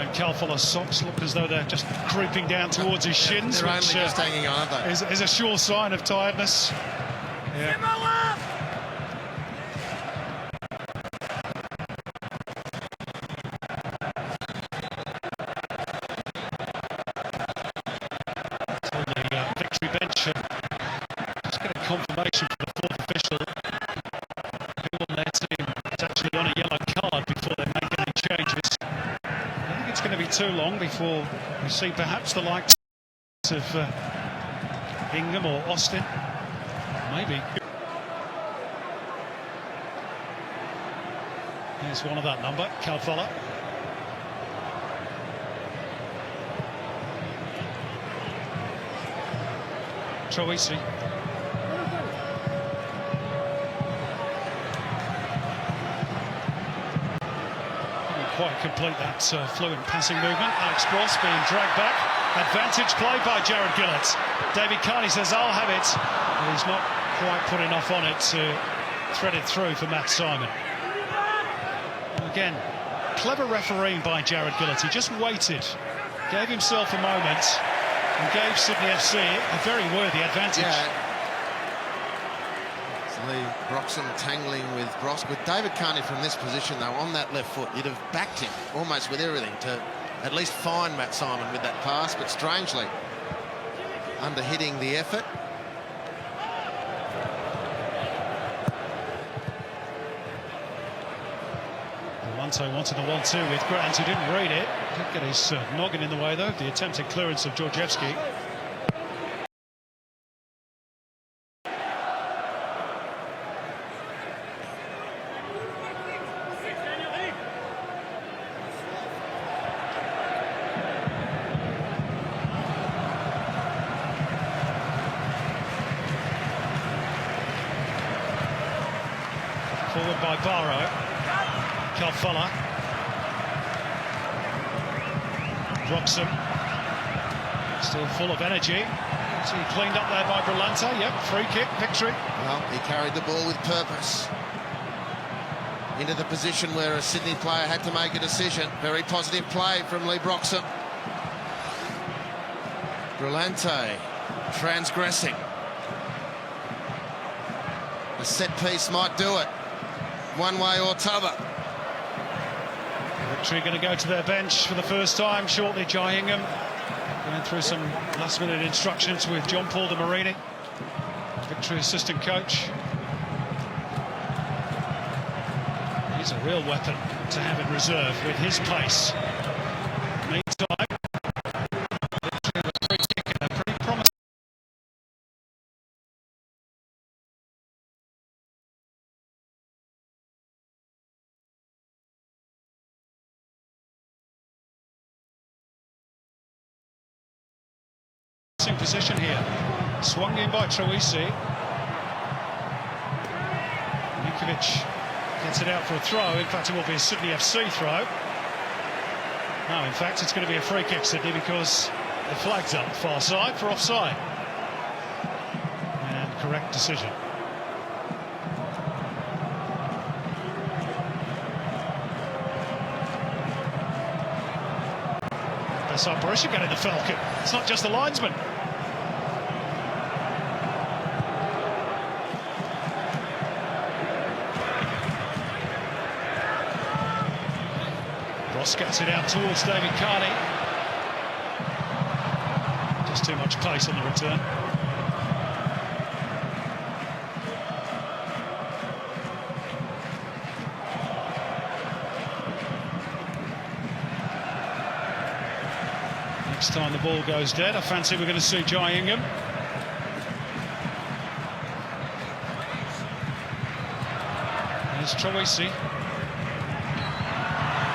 Ben Calfola's socks look as though they're just creeping down towards his shins. They're only just hanging on, aren't they? Is a sure sign of tiredness. Yeah. So the victory bench just getting confirmation from the fourth official who on their team is actually on a yellow card before they make any changes. I think it's going to be too long before we see perhaps the likes of Ingham or Austin. Maybe. Here's one of that number, Calfola. Troisi. Didn't quite complete that fluent passing movement. Alex Bross being dragged back. Advantage play by Jared Gillett. David Carney says, I'll have it. But he's not quite put enough on it to thread it through for Matt Simon. Again, clever refereeing by Jared Gillett. He just waited, gave himself a moment, and gave Sydney FC a very worthy advantage. Yeah. So Lee Broxham tangling with Bross. With David Carney from this position, though, on that left foot, you'd have backed him almost with everything to at least find Matt Simon with that pass, but strangely under-hitting the effort. Alonso wanted the 1-2 with Grant, who didn't read it. Did get his noggin in the way, though, the attempted clearance of Georgievski. Forward by Barrow. Calfola. Broxham. Still full of energy. So he cleaned up there by Brillante. Yep, free kick, victory. Well, he carried the ball with purpose into the position where a Sydney player had to make a decision. Very positive play from Lee Broxham. Brillante transgressing. A set piece might do it, one way or t'other. Victory going to go to their bench for the first time shortly. Jai Ingham going through some last-minute instructions with John Paul de Marini, Victory assistant coach. He's a real weapon to have in reserve with his pace. Meantime, Victory have a free kick and a pretty promising. Position here, swung in by Troisi. Ninkovic gets it out for a throw. In fact, it will be a Sydney FC throw. No, in fact, it's going to be a free kick, Sydney, because the flag's up far side for offside. And correct decision. That's operation getting the Falcon. It's not just the linesman. Ross gets it out towards David Carney. Just too much pace on the return. Next time the ball goes dead, I fancy we're going to see Jai Ingham. There's Troisi.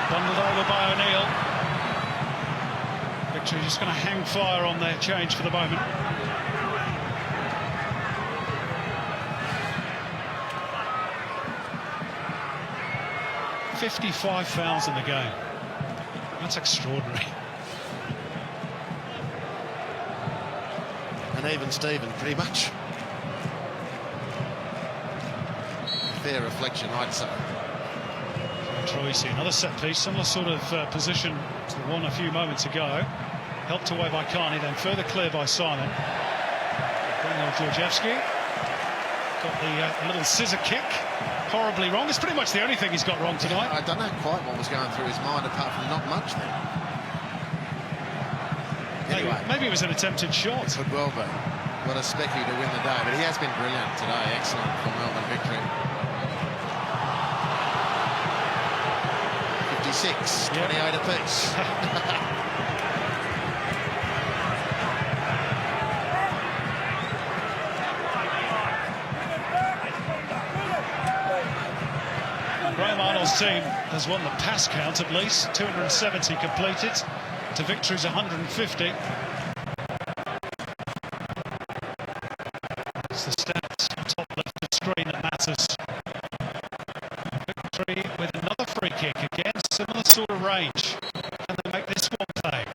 Bundled over by O'Neill. Victory just going to hang fire on their change for the moment. $55,000 in the game. That's extraordinary. And even Steven, pretty much. Fair reflection, I'd say. Troisi, another set piece, similar sort of position to the one a few moments ago. Helped away by Carney, then further clear by Simon. Daniel Georgievski got the little scissor kick, horribly wrong. It's pretty much the only thing he's got wrong tonight. I don't know quite what was going through his mind, apart from not much then. Anyway, maybe it was an attempted shot. Could well be. What a specky to win the day, but he has been brilliant today. Excellent for Melbourne victory. 56, 28 apiece. Graham Arnold's team has won the pass count at least, 270 completed to victories 150. It's the stats top left of the screen that matters. Victory with another free kick, again similar sort of range. Can they make this one pay?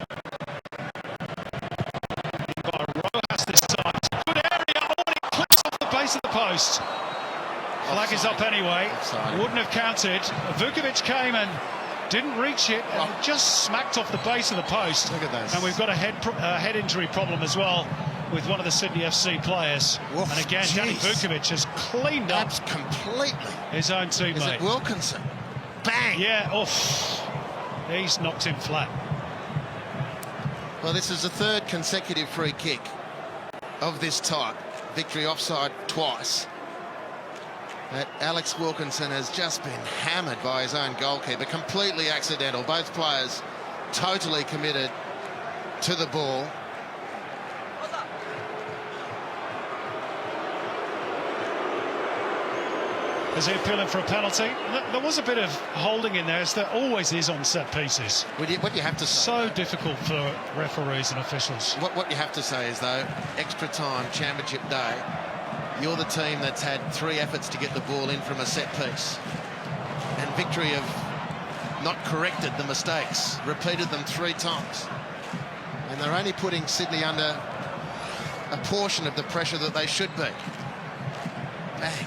By Rojas this time. It's a good area. Oh, and it clips off the base of the post. Flag is up anyway. Offside. Wouldn't have counted. Vukovic came and didn't reach it, and it just smacked off the base of the post. Look at this. And we've got a head injury problem as well with one of the Sydney FC players. Woof, and again, Danny Vukovic has cleaned up completely his own teammate. Is it Wilkinson? Bang! Yeah, oof. He's knocked him flat. Well, this is the third consecutive free kick of this type. Victory offside twice. That Alex Wilkinson has just been hammered by his own goalkeeper. Completely accidental. Both players totally committed to the ball. Is he appealing for a penalty? There was a bit of holding in there, as there always is on set pieces. What you have to say, so difficult for referees and officials. What you have to say is, though, extra time, championship day, you're the team that's had 3 efforts to get the ball in from a set piece. And Victory have not corrected the mistakes, repeated them 3 times. And they're only putting Sydney under a portion of the pressure that they should be. Bang.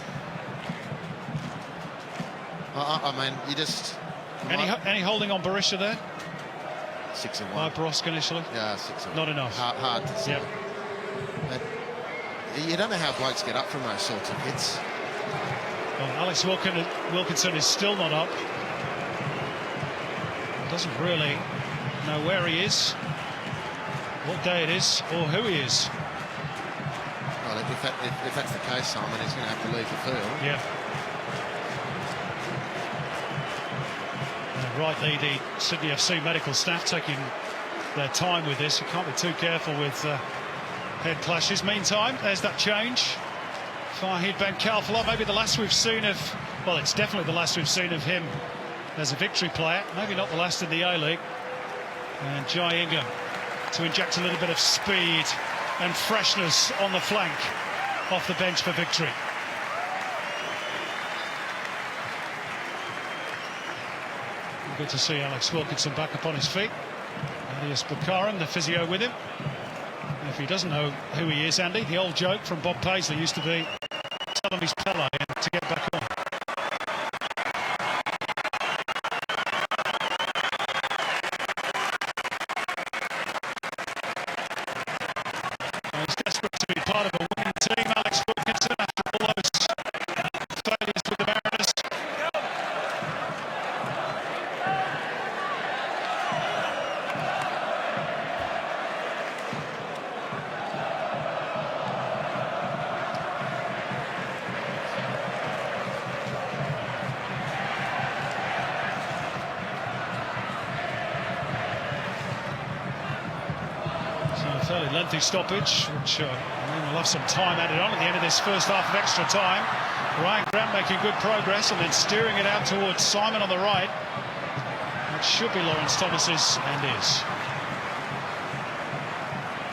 I mean, you just... Any holding on Berisha there? 6-1. By Brosk initially? Yeah, 6-1. Not enough. Hard to see. Yep. But you don't know how blokes get up from those sorts of hits. Well, Alex Wilkinson is still not up. Doesn't really know where he is, what day it is, or who he is. Well, if that's the case, Simon, he's going to have to leave the field. Yeah. Rightly, the Sydney FC medical staff taking their time with this. You can't be too careful with head clashes. Meantime, there's that change. Fahid Ben Khalfallah, maybe the last we've seen of... Well, it's definitely the last we've seen of him as a Victory player. Maybe not the last in the A-League. And Jai Ingham to inject a little bit of speed and freshness on the flank off the bench for Victory. Good to see Alex Wilkinson back up on his feet. Elias Bukaram, the physio, with him. And if he doesn't know who he is, Andy, the old joke from Bob Paisley used to be, tell him he's Pele and to get back on. He's desperate to be part of a winning team, Alex Wilkinson, after all those failures with the Mariners. Fairly lengthy stoppage, which we'll have some time added on at the end of this first half of extra time. Ryan Grant making good progress and then steering it out towards Simon on the right. That should be Lawrence Thomas's, and is.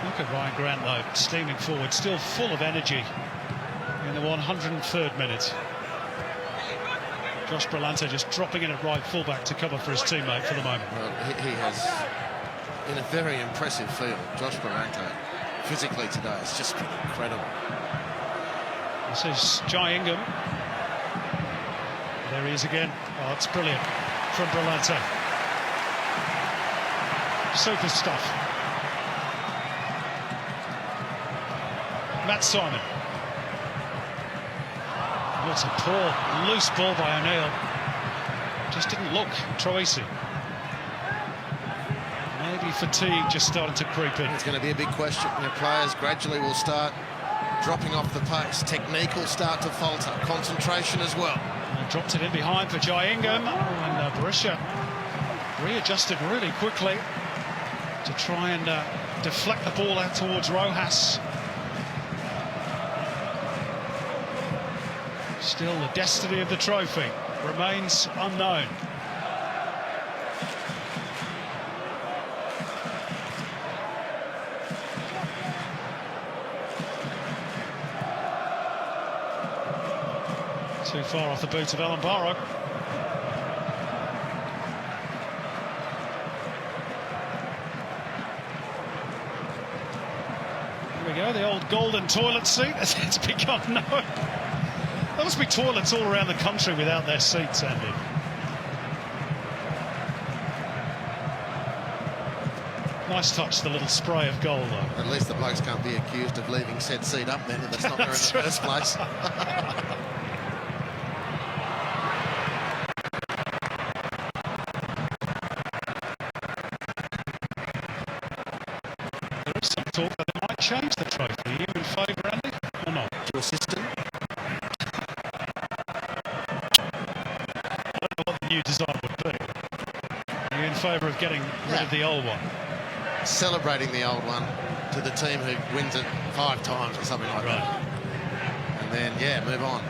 Look at Ryan Grant, though, steaming forward, still full of energy in the 103rd minute. Josh Brillante just dropping in at right fullback to cover for his teammate for the moment. Well, he has... in a very impressive field, Josh Brillante, physically today, it's just been incredible. This is Jai Ingham. There he is again. Oh, it's brilliant. from Brillante. Super stuff. Matt Simon. Oh, it's a poor, loose ball by O'Neill. Just didn't look, Troisi. Maybe fatigue just starting to creep in. It's going to be a big question. Players gradually will start dropping off the pace. Technique will start to falter. Concentration as well. And dropped it in behind for Jai Ingham. And Berisha readjusted really quickly to try and deflect the ball out towards Rojas. Still, the destiny of the trophy remains unknown. Too far off the boot of Alan Barrow. Here we go, the old golden toilet seat as it's become known. There must be toilets all around the country without their seats, Andy. Nice touch, the little spray of goal, though. At least the blokes can't be accused of leaving said seat up then if that's not there in the first place. There is some talk that they might change the trophy. Are you in favour, Andy, or not? Your system? What the new design would be. Are you in favour of getting rid of the old one? Celebrating the old one to the team who wins it 5 times or something like that. And then, yeah, move on.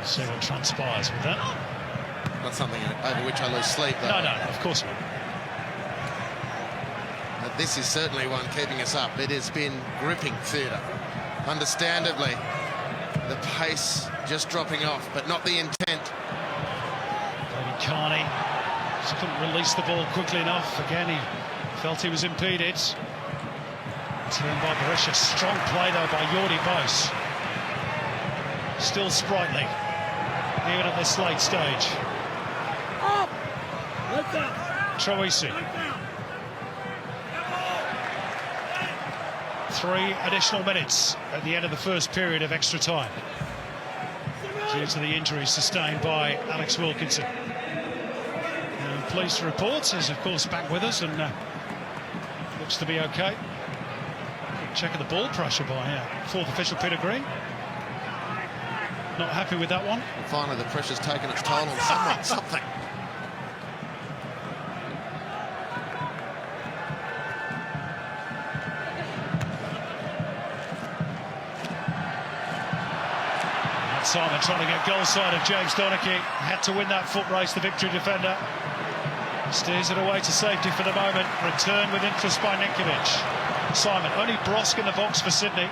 See what transpires with that. Not something over which I lose sleep, though. No, of course not. But this is certainly one keeping us up. It has been gripping theatre. Understandably, the pace just dropping off, but not the intent. David Carney just couldn't release the ball quickly enough. Again, he felt he was impeded. Turned by Berisha. Strong play, though, by Jordi Bos. Still sprightly, even at this late stage. Troisi. 3 additional minutes at the end of the first period of extra time due to the injuries sustained by Alex Wilkinson. And I'm pleased to report he's of course back with us and looks to be okay. Check of the ball pressure by fourth official Peter Green. Not happy with that one. And finally the pressure's taken its toll on someone, something. Simon trying to get goal side of James Donachie. Had to win that foot race, the victory defender. Steers it away to safety for the moment. Return with interest by Ninkovic. Simon, only Brosk in the box for Sydney.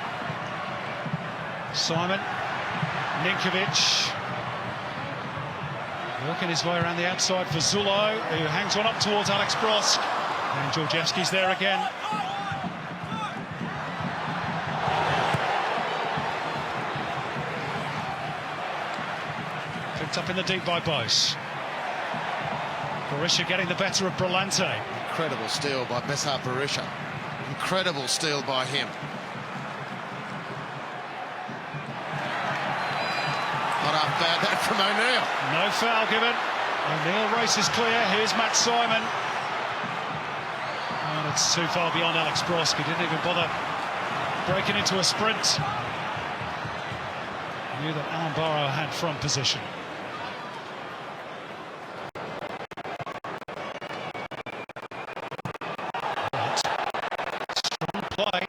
Simon, Ninkovic. Working his way around the outside for Zullo, who hangs one up towards Alex Brosk. And Georgievski's there again. Picked up in the deep by Bos. Berisha getting the better of Brillante. Incredible steal by Besart Berisha. Incredible steal by him. Not half bad that from O'Neill. No foul given. O'Neill races clear. Here's Matt Simon. And it's too far beyond Alex Brosk. He didn't even bother breaking into a sprint. Knew that Alan Barrow had front position. Play.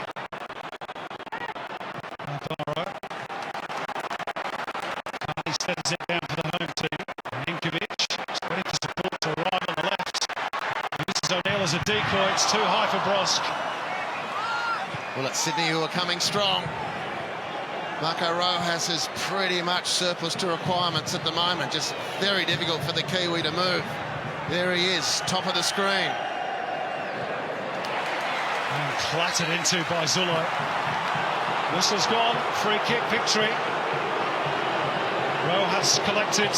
Barrow. He settles it down for the home team. Ninkovic is ready for support to arrive on the left. He uses O'Neill as a decoy. It's too high for Brosk. Well, it's Sydney who are coming strong. Marco Rojas is pretty much surplus to requirements at the moment. Just very difficult for the Kiwi to move. There he is, top of the screen. And clattered into by Zullo. Whistle's gone, free kick victory. Rojas collected.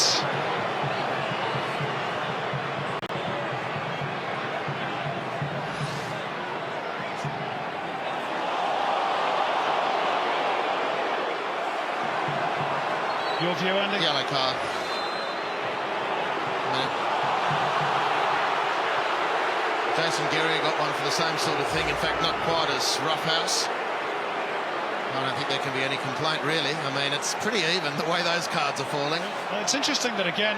Your view, Andy? Yellow card. Jason Geary got one for the same sort of thing. In fact, not quite as roughhouse. I don't think there can be any complaint, really. I mean, it's pretty even the way those cards are falling. Well, it's interesting that, again,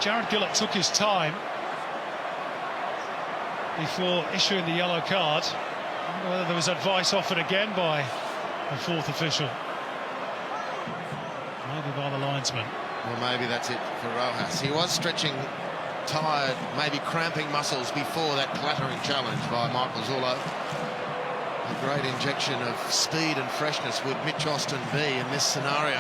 Jared Gillett took his time before issuing the yellow card. I wonder whether there was advice offered again by the fourth official. Maybe by the linesman. Well, maybe that's it for Rojas. He was stretching tired, maybe cramping muscles before that clattering challenge by Michael Zullo. A great injection of speed and freshness would Mitch Austin be in this scenario.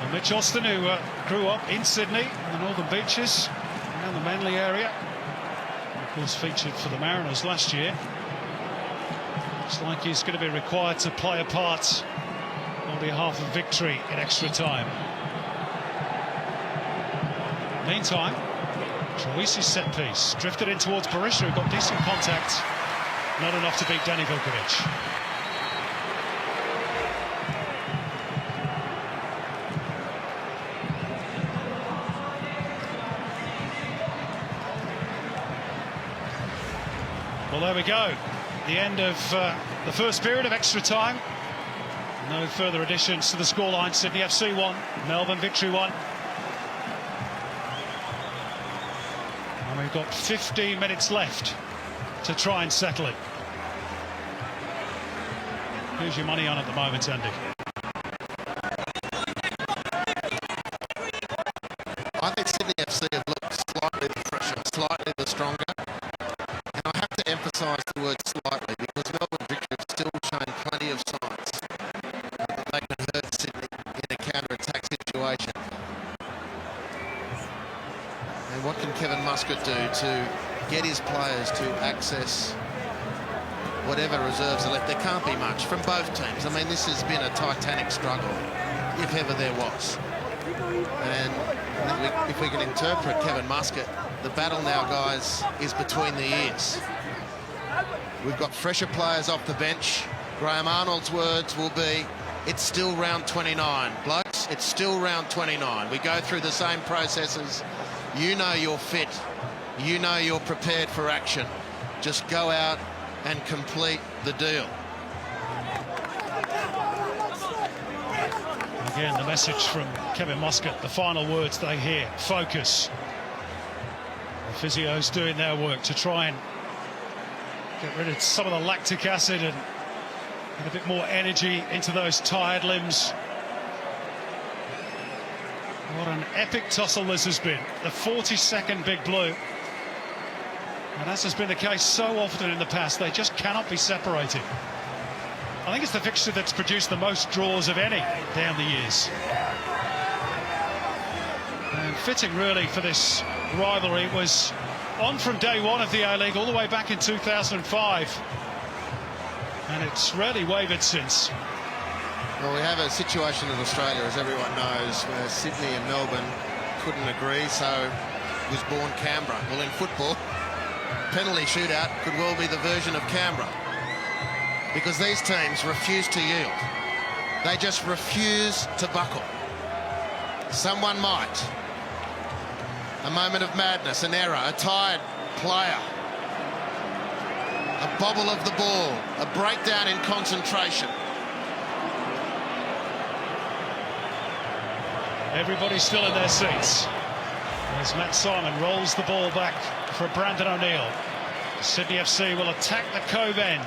And Mitch Austin, who grew up in Sydney, the Northern Beaches, around the Manly area, of course featured for the Mariners last year. Looks like he's going to be required to play a part on behalf of victory in extra time. Meantime, Troisi's set piece drifted in towards Berisha, who got decent contact, not enough to beat Danny Vukovic. Well, there we go. The end of the first period of extra time. No further additions to the scoreline. Sydney FC 1, Melbourne Victory 1. And we've got 15 minutes left to try and settle it. Who's your money on at the moment, Andy? I think Sydney FC have looked slightly fresher, slightly the stronger. And I have to emphasise the word slightly because Melbourne Victory have still shown plenty of signs that they can hurt Sydney in a counter-attack situation. And what can Kevin Muscat do to get his players to access whatever reserves are left? There can't be much from both teams. I mean, this has been a titanic struggle, if ever there was. And if we can interpret Kevin Muscat, the battle now, guys, is between the ears. We've got fresher players off the bench. Graham Arnold's words will be, it's still round 29. Blokes, it's still round 29. We go through the same processes. You know you're fit. You know you're prepared for action. Just go out and complete the deal. Again, the message from Kevin Muscat, the final words they hear, focus. The physios doing their work to try and get rid of some of the lactic acid and get a bit more energy into those tired limbs. What an epic tussle this has been. The 42nd Big Blue. And as has been the case so often in the past, they just cannot be separated. I think it's the fixture that's produced the most draws of any down the years. And fitting really for this rivalry. It was on from day one of the A-League all the way back in 2005. And it's rarely wavered since. Well, we have a situation in Australia, as everyone knows, where Sydney and Melbourne couldn't agree, so was born Canberra. Well, in football, penalty shootout could well be the version of Canberra, because these teams refuse to yield. They just refuse to buckle. Someone might. A moment of madness, an error, a tired player, a bobble of the ball, a breakdown in concentration. Everybody's still in their seats as Matt Simon rolls the ball back for Brandon O'Neill. Sydney FC will attack the Cove end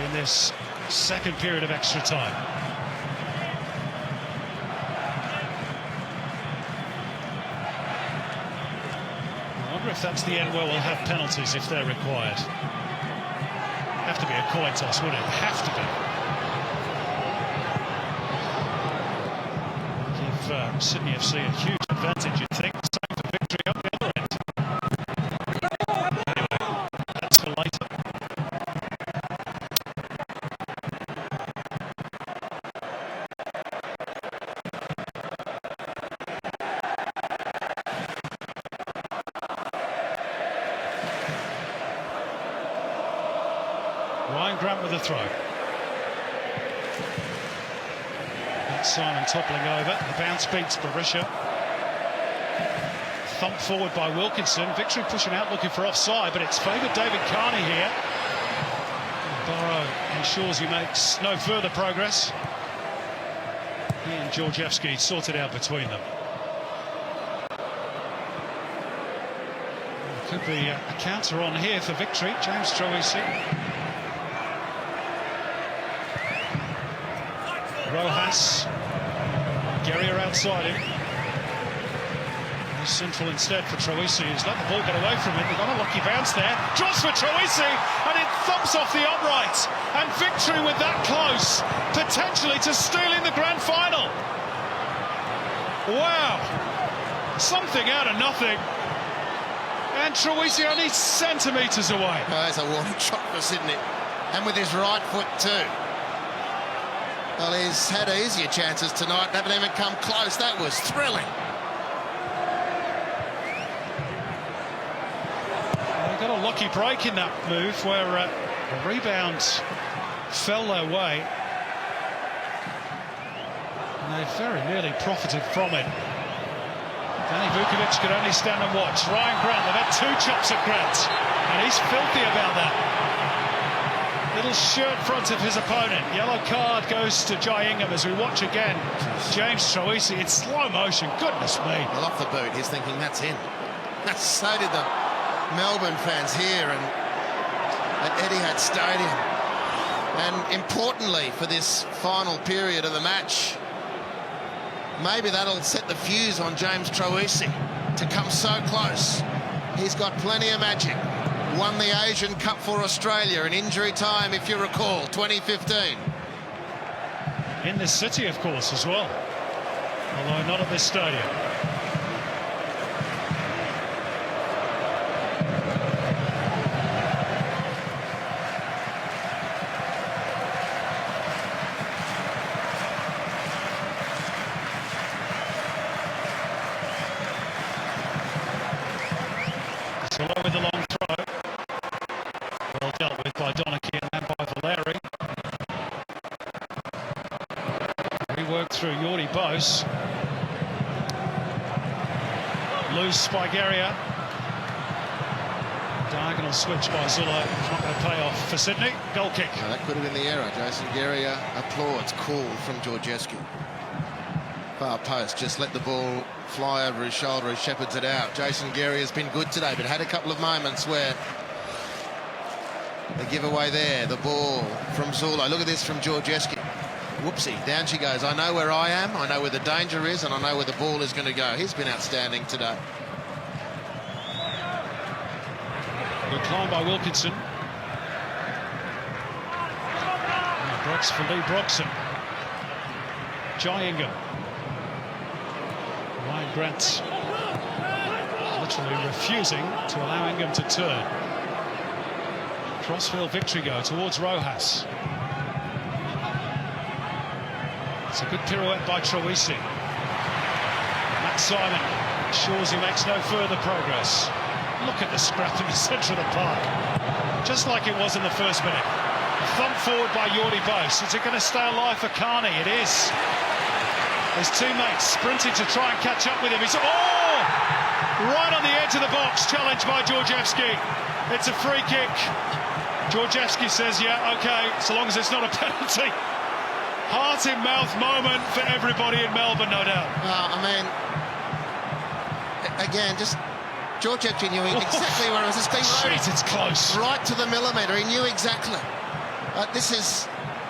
in this second period of extra time. I wonder if that's the end where we'll have penalties if they're required. Have to be a coin toss, wouldn't it? Have to be. Give Sydney FC a huge advantage, you'd think. Same for Victory up the other end. Anyway, that's for later. Ryan Grant with a throw. That's Simon toppling over. The bounce beats Barisha. Thumped forward by Wilkinson. Victory pushing out, looking for offside, but it's favoured David Carney here. Burrow ensures he makes no further progress. He and Georgievski sorted out between them. Could be a counter on here for Victory. James Troisi. Rojas. Guerrier outside him. He's central instead for Troisi, who's let the ball get away from him. They've got a lucky bounce there. Draws for Troisi, and it thumps off the upright. And Victory with that close, potentially to stealing the grand final. Wow. Something out of nothing. And Troisi only centimetres away. Oh, that's a warning shot for Sydney. And with his right foot too. Well, he's had easier chances tonight. They haven't even come close. That was thrilling. They got a lucky break in that move where a rebound fell their way. And they very nearly profited from it. Danny Vukovic could only stand and watch. Ryan Grant, they've had 2 chops at Grant, and he's filthy about that. Little shirt front of his opponent. Yellow card goes to Jai Ingham as we watch again. James Troisi in slow motion. Goodness me. Well, off the boot, he's thinking that's in. So did the Melbourne fans here and at Etihad Stadium. And importantly for this final period of the match, maybe that'll set the fuse on James Troisi to come so close. He's got plenty of magic. Won the Asian Cup for Australia in injury time, if you recall, 2015. In this city, of course, as well. Although not at this stadium. Solo with the long throw. Well dealt with by Donachie and by Valeri. Reworked through Jordi Bose. Loose by Guerrier. Diagonal switch by Zula. Not going to pay off for Sydney. Goal kick. Now that could have been the error. Jason Guerrier applauds. Cool from Georgievski. Far post, just let the ball fly over his shoulder. He shepherds it out. Jason Guerrier has been good today, but had a couple of moments where the giveaway there, the ball from Zula. Look at this from Georgievski. Whoopsie, down she goes. I know where I am, I know where the danger is, and I know where the ball is going to go. He's been outstanding today. Good climb by Wilkinson. Breaks for Lee Broxham. Jai Ingham. Ryan Grant literally refusing to allow Ingham to turn. Crossfield Victory go towards Rojas. It's a good pirouette by Troisi. Matt Simon ensures he makes no further progress. Look at the scrap in the centre of the park. Just like it was in the first minute. Thump forward by Jordi Bose. Is it going to stay alive for Carney? It is. His teammates sprinting to try and catch up with him. He's right on the edge of the box, challenged by Georgievski. It's a free kick. Georgievski says, yeah, okay, so long as it's not a penalty. Heart-in-mouth moment for everybody in Melbourne, no doubt. I mean, again, just Georgievski knew exactly where it was. It's been loaded. It's close. Right to the millimetre. He knew exactly.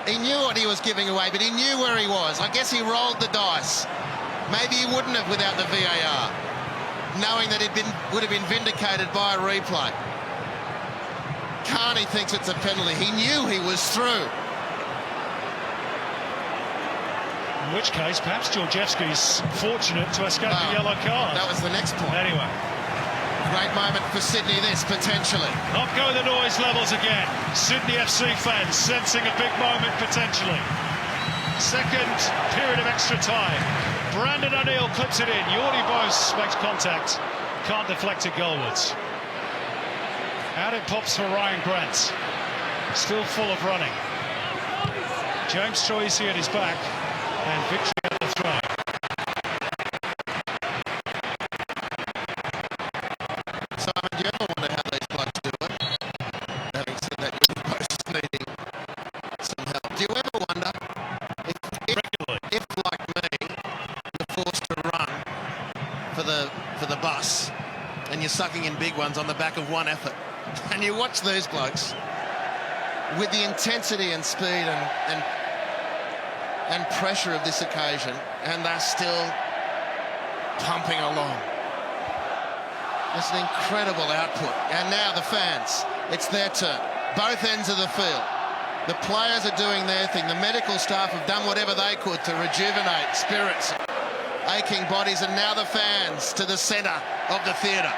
He knew what he was giving away, but he knew where he was. I guess he rolled the dice. Maybe he wouldn't have without the VAR, knowing that it would have been vindicated by a replay. Carney thinks it's a penalty. He knew he was through. In which case, perhaps Georgievski's fortunate to escape the yellow card. That was the next point. Anyway. Great moment for Sydney, this, potentially. Up go the noise levels again. Sydney FC fans sensing a big moment, potentially. Second period of extra time. Brandon O'Neill clips it in. Jordi Bose makes contact. Can't deflect it goalwards. Out it pops for Ryan Grant. still full of running. James Troisi at his back, and Victory at the throw. Simon, do you ever wonder how these blokes do it? Having said that, you're both needing some help. Do you ever wonder if like me, you're forced to run for the bus, and you're sucking in big ones on the back of one effort, and you watch these blokes with the intensity and speed and pressure of this occasion, and they're still pumping along. It's an incredible output. And now the fans, it's their turn. Both ends of the field. The players are doing their thing. The medical staff have done whatever they could to rejuvenate spirits, aching bodies, and now the fans to the centre of the theatre.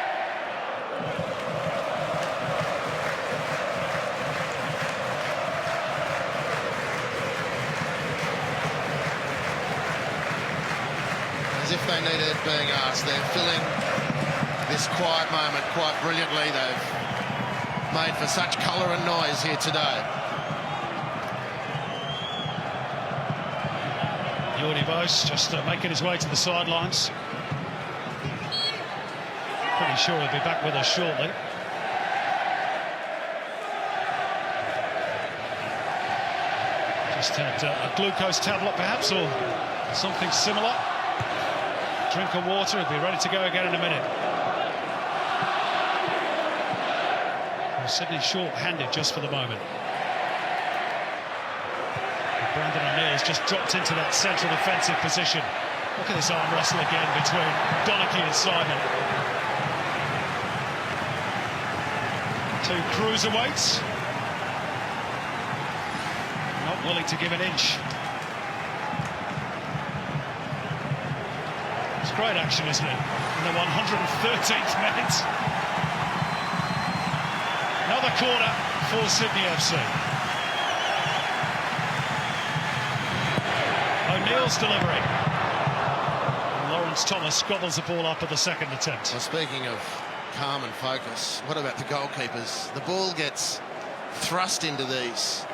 As if they needed being asked. They're filling this quiet moment quite brilliantly. They've made for such colour and noise here today. Jordi Bos just making his way to the sidelines. Pretty sure he'll be back with us shortly. Just had a glucose tablet perhaps, or something similar. Drink of water, he'll be ready to go again in a minute. Well, Sydney short-handed just for the moment. Brandon O'Neill's just dropped into that central defensive position. Look at this arm wrestle again between Donachie and Simon. Two cruiserweights. Not willing to give an inch. It's great action, isn't it? In the 113th minute. Another corner for Sydney FC. O'Neill's delivery. And Lawrence Thomas gobbles the ball up at the second attempt. Well, speaking of calm and focus, what about the goalkeepers? The ball gets thrust into these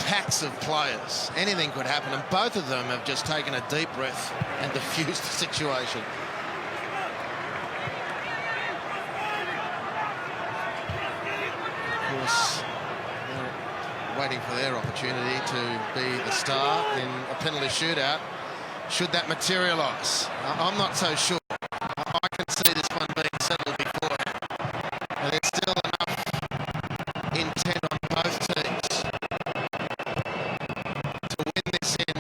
packs of players. Anything could happen, and both of them have just taken a deep breath and diffused the situation. Of course, they're waiting for their opportunity to be the star in a penalty shootout, should that materialise. I'm not so sure. I can see this one being settled beforehand, and there's still enough intent on both teams to win this in,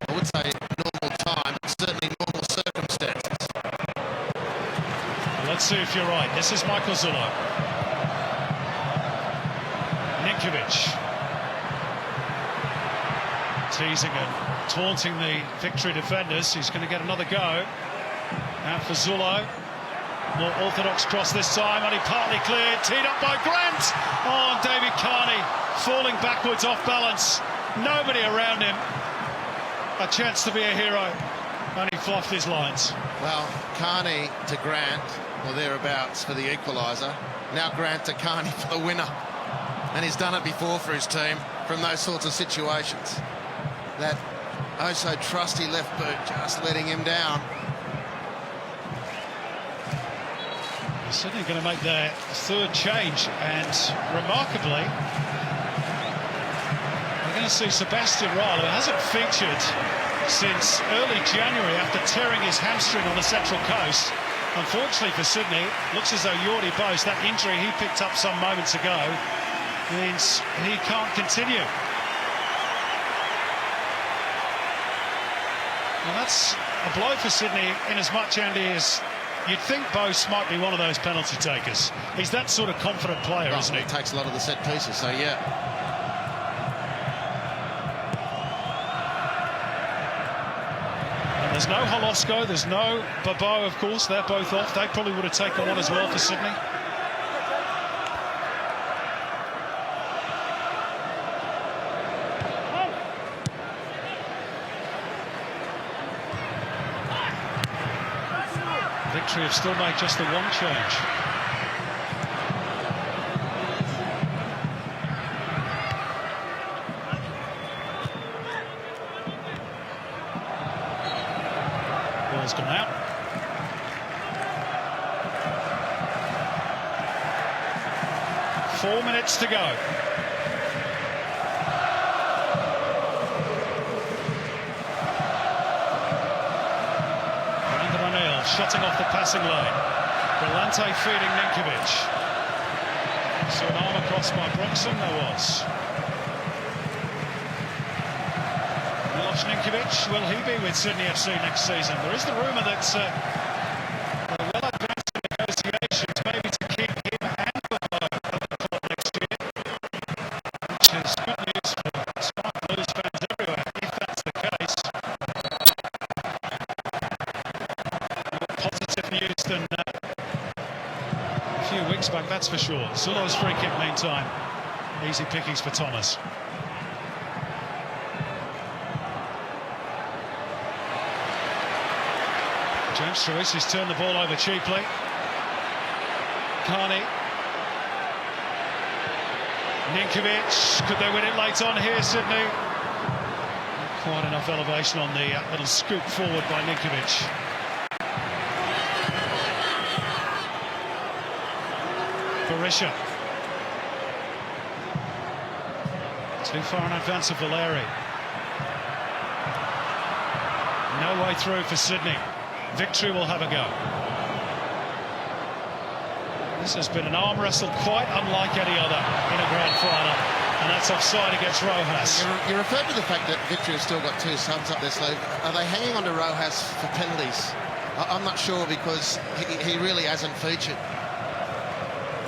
I would say, normal time, but certainly normal circumstances. Let's see if you're right. This is Michael Zullo. Ninkovic. Teasing and taunting the Victory defenders. He's going to get another go. And for Zullo. More orthodox cross this time, only partly cleared. Teed up by Grant. Oh, and David Carney falling backwards off balance. Nobody around him. A chance to be a hero. And he fluffed his lines. Well, Carney to Grant, or thereabouts, for the equaliser. Now Grant to Carney for the winner. And he's done it before for his team from those sorts of situations. That oh-so-trusty left boot just letting him down. Sydney going to make their third change, and remarkably, we're going to see Sebastian Ryle, who hasn't featured since early January after tearing his hamstring on the Central Coast. Unfortunately for Sydney, looks as though Jordi Bos, that injury he picked up some moments ago, means he can't continue. Well, that's a blow for Sydney in as much, Andy, as you'd think Bos might be one of those penalty takers. He's that sort of confident player, isn't he? He takes a lot of the set pieces, so yeah. And there's no Holosko, there's no Babo, of course. They're both off. They probably would have taken one as well for Sydney. Victory have still made just the one change. 4 minutes to go. Brandon O'Neill shutting off the passing lane. Brillante feeding Ninkovic. So an arm across by Broxham, there was. Milos Ninkovic, will he be with Sydney FC next season? There is the rumour that they're well advanced in negotiations, maybe to keep him and Below at the club next year, which is good news for Sky Blues fans everywhere, if that's the case. More positive news than a few weeks back, that's for sure. Zulo's free kick meantime. Easy pickings for Thomas. James Troisi's turned the ball over cheaply. Carney. Ninkovic. Could they win it late on here, Sydney? Not quite enough elevation on the little scoop forward by Ninkovic. Berisha. Too far in advance of Valeri. No way through for Sydney. Victory will have a go. This has been an arm wrestle quite unlike any other in a grand final, and that's offside against Rojas. You referred to the fact that Victory has still got 2 subs up their sleeve. Are they hanging on to Rojas for penalties? I'm not sure, because he really hasn't featured.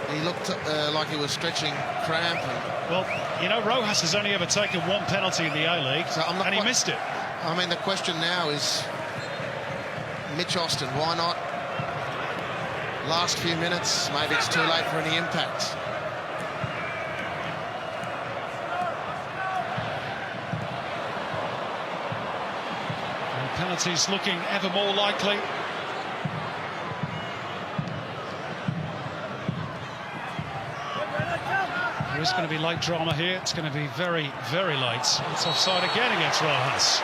He looked like he was stretching cramp. Well, you know, Rojas has only ever taken 1 penalty in the A-League, so and he missed it. I mean, the question now is Mitch Austin, why not? Last few minutes, maybe it's too late for any impact. And penalties looking ever more likely. There is going to be late drama here. It's going to be very, very late. It's offside again against Rojas.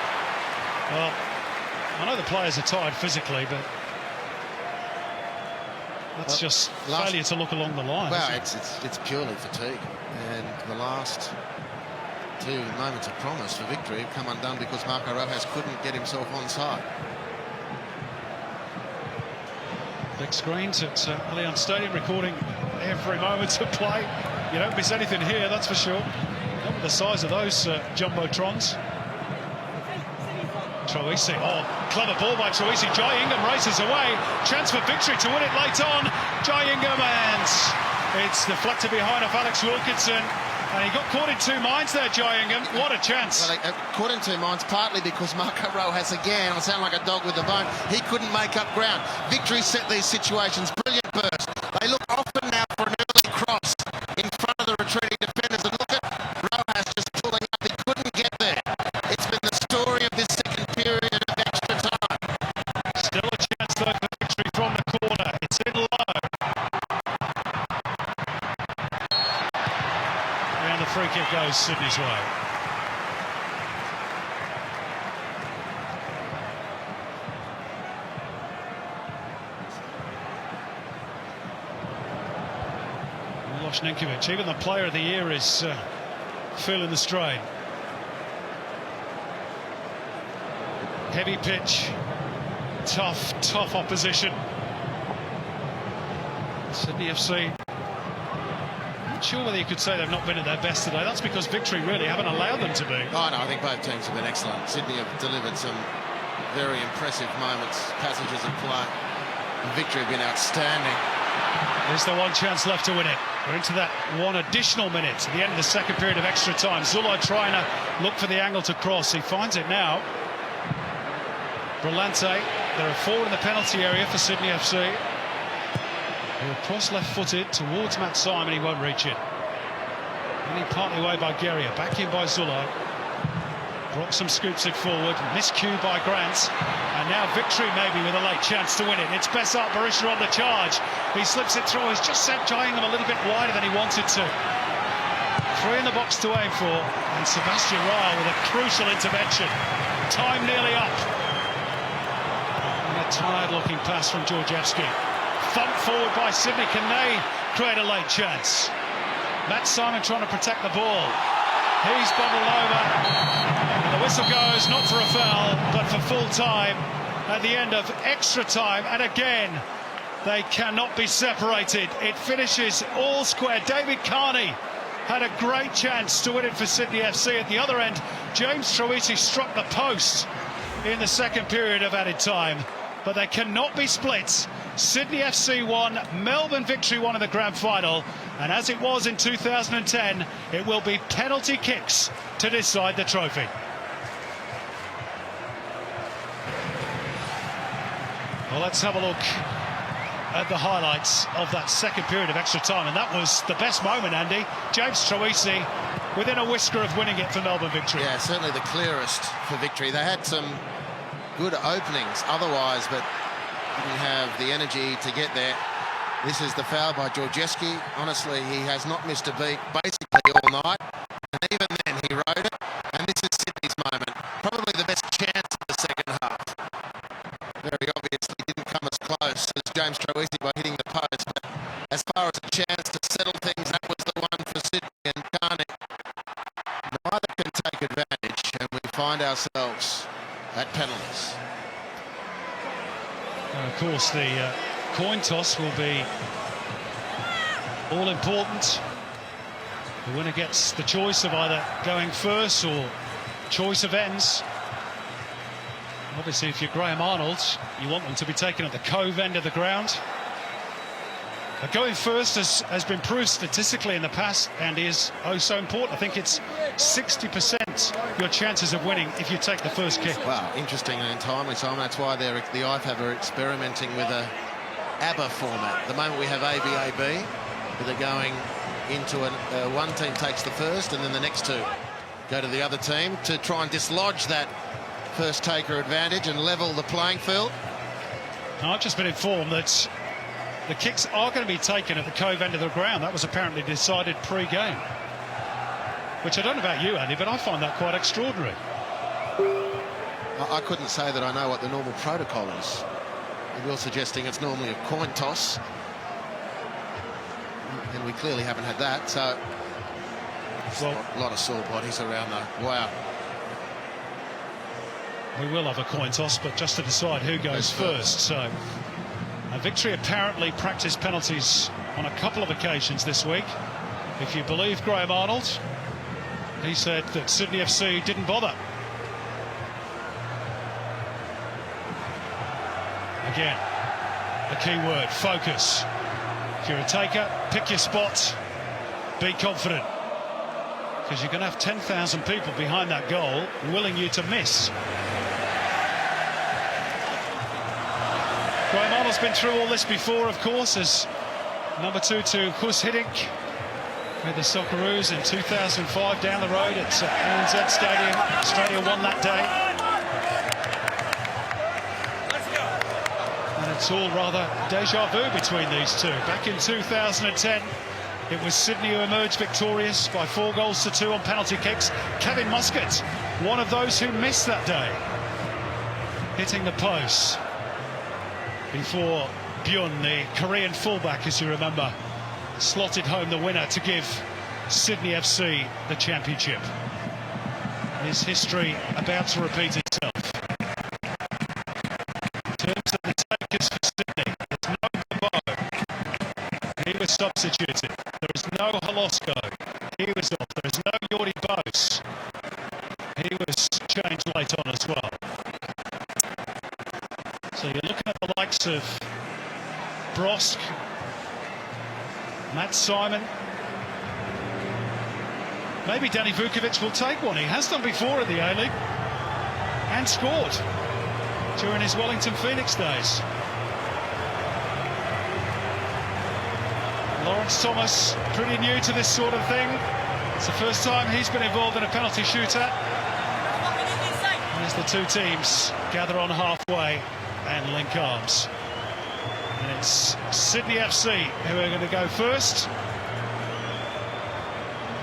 Well, I know the players are tired physically, but that's just failure to look along the line. Well, it's purely fatigue, and the last 2 moments of promise for Victory have come undone because Marco Rojas couldn't get himself onside. Big screens at Allianz Stadium, recording every moment of play. You don't miss anything here, that's for sure. Not with the size of those jumbotrons. Troisi, clever ball by Troisi. Jai Ingham races away. Chance for Victory to win it late on. Jai Ingham, and it's deflected behind of Alex Wilkinson. And he got caught in 2 minds there, Jai Ingham. What a chance. Well, caught in 2 minds, partly because Marco Rojas, again, I sound like a dog with a bone, he couldn't make up ground. Victory set these situations. Brilliant burst. They look often now for an early cross in front of the retreating defenders. And look at Rojas just pulling up. He couldn't get there. It's been the story of this second period of extra time. Still a chance, though, for Victory from the corner. It's in low. And the free kick goes Sydney's way. Milos Ninkovic, even the player of the year, is feeling the strain. Heavy pitch, tough opposition. Sydney FC, not sure whether you could say they've not been at their best today. That's because Victory really haven't allowed them to be. Oh, no, I think both teams have been excellent. Sydney have delivered some very impressive moments, passages of play. And Victory have been outstanding. There's the 1 chance left to win it. We're into that 1 additional minute at the end of the second period of extra time. Zulo trying to look for the angle to cross. He finds it now. Brillante, there are 4 in the penalty area for Sydney FC. He'll cross left-footed towards Matt Simon, he won't reach it. Only partly away by Guerrier, back in by Zulo. Broxham scoops it forward, miscue by Grant, and now Victory maybe with a late chance to win it. It's Bessart Berisha on the charge. He slips it through, he's just sent Jai Ingham a little bit wider than he wanted to. 3 in the box to aim for, and Sebastian Ryle with a crucial intervention. Time nearly up. And a tired-looking pass from Georgievski. Thumped forward by Sydney. Can they create a late chance? Matt Simon trying to protect the ball. He's bubbled over. And the whistle goes, not for a foul, but for full time at the end of extra time. And again, they cannot be separated. It finishes all square. David Carney had a great chance to win it for Sydney FC. At the other end, James Troisi struck the post in the second period of added time. But they cannot be split. Sydney FC won, Melbourne Victory won in the grand final. And as it was in 2010, it will be penalty kicks to decide the trophy. Well, let's have a look at the highlights of that second period of extra time, and that was the best moment, Andy. James Troisi within a whisker of winning it for Melbourne Victory. Yeah, certainly the clearest for Victory. They had some good openings otherwise, but didn't have the energy to get there. This is the foul by Georgievski. Honestly, he has not missed a beat basically all night, and even then he rode it, and this is Sydney's moment. Probably the best chance of the second half. Very obviously didn't come as close as James Troisi by hitting the post, but as far as a chance to settle things, that was the one for Sydney, and Carney neither can take advantage, and we find ourselves at penalties. Of course, the coin toss will be all important. The winner gets the choice of either going first or choice of ends. Obviously, if you're Graham Arnold, you want them to be taken at the Cove end of the ground. But going first has been proved statistically in the past and is oh so important. I think it's 60% your chances of winning if you take the first kick. Wow, interesting and timely, Simon. That's why the IFAB are experimenting with a ABBA format. The moment we have ABAB, they're going into one team takes the first and then the next two go to the other team to try and dislodge that first taker advantage and level the playing field. Now, I've just been informed that the kicks are going to be taken at the Cove end of the ground. That was apparently decided pre-game. Which I don't know about you, Andy, but I find that quite extraordinary. I couldn't say that I know what the normal protocol is. You're suggesting it's normally a coin toss. And we clearly haven't had that, so... Well, a lot of sore bodies around though. Wow. We will have a coin toss, but just to decide who goes first. So, Victory apparently practiced penalties on a couple of occasions this week. If you believe Graham Arnold, he said that Sydney FC didn't bother. Again, the key word, focus. If you're a taker, pick your spot, be confident. Because you're going to have 10,000 people behind that goal willing you to miss. Graham Arnold's been through all this before, of course, as number 2 to Hus Hiddink with the Socceroos in 2005 down the road at ANZ Stadium. Australia won that day. And it's all rather deja vu between these two. Back in 2010, it was Sydney who emerged victorious by 4-2 on penalty kicks. Kevin Muscat, one of those who missed that day, hitting the post before Byun, the Korean fullback, as you remember, slotted home the winner to give Sydney FC the championship. Is history about to repeat itself? In terms of the takers for Sydney, there's no Bobo. He was substituted. There is no Holosko. He was off. There is no Jordi Bos. He was changed late on as well. So you're looking at the likes of Brosk, Matt Simon. Maybe Danny Vukovic will take one. He has done before in the A-League and scored during his Wellington Phoenix days. Lawrence Thomas, pretty new to this sort of thing. It's the first time he's been involved in a penalty shootout. And as the two teams gather on halfway and link arms. And it's Sydney FC who are going to go first.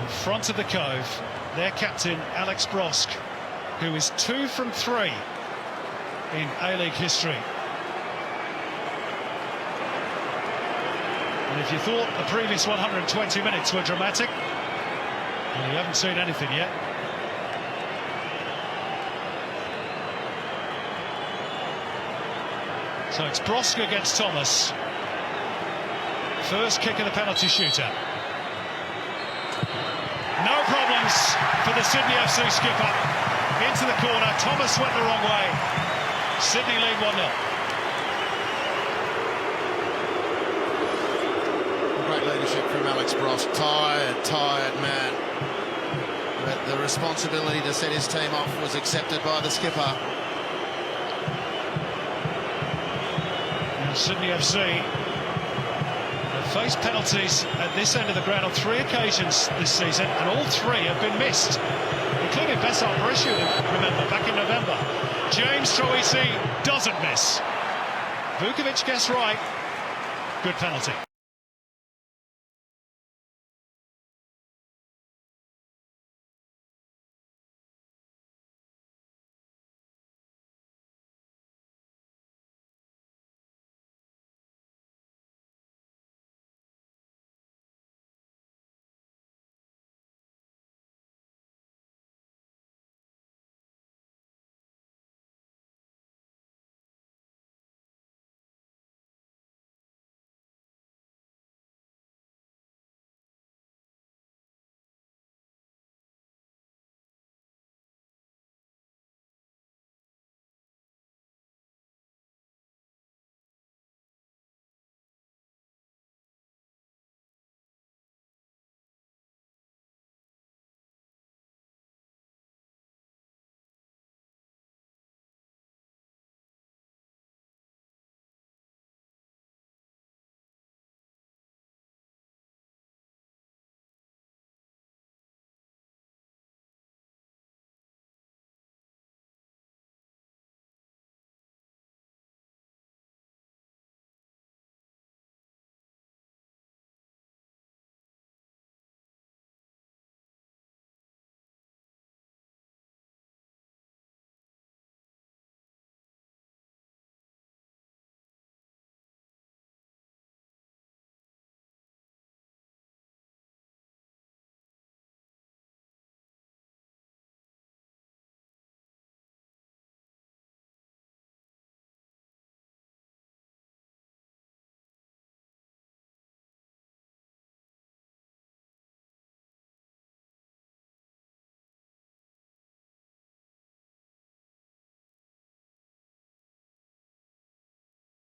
In front of the Cove, their captain Alex Brosk, who is 2 from 3 in A-League history. And if you thought the previous 120 minutes were dramatic, well, you haven't seen anything yet. So it's Broska against Thomas. First kick of the penalty shooter. No problems for the Sydney FC skipper. Into the corner, Thomas went the wrong way. Sydney lead 1-0. Great leadership from Alex Brosk. Tired man. But the responsibility to set his team off was accepted by the skipper. And Sydney FC have faced penalties at this end of the ground on 3 occasions this season, and all 3 have been missed, including Besart Mauricio, remember, back in November. James Troisi doesn't miss. Vukovic gets right. Good penalty.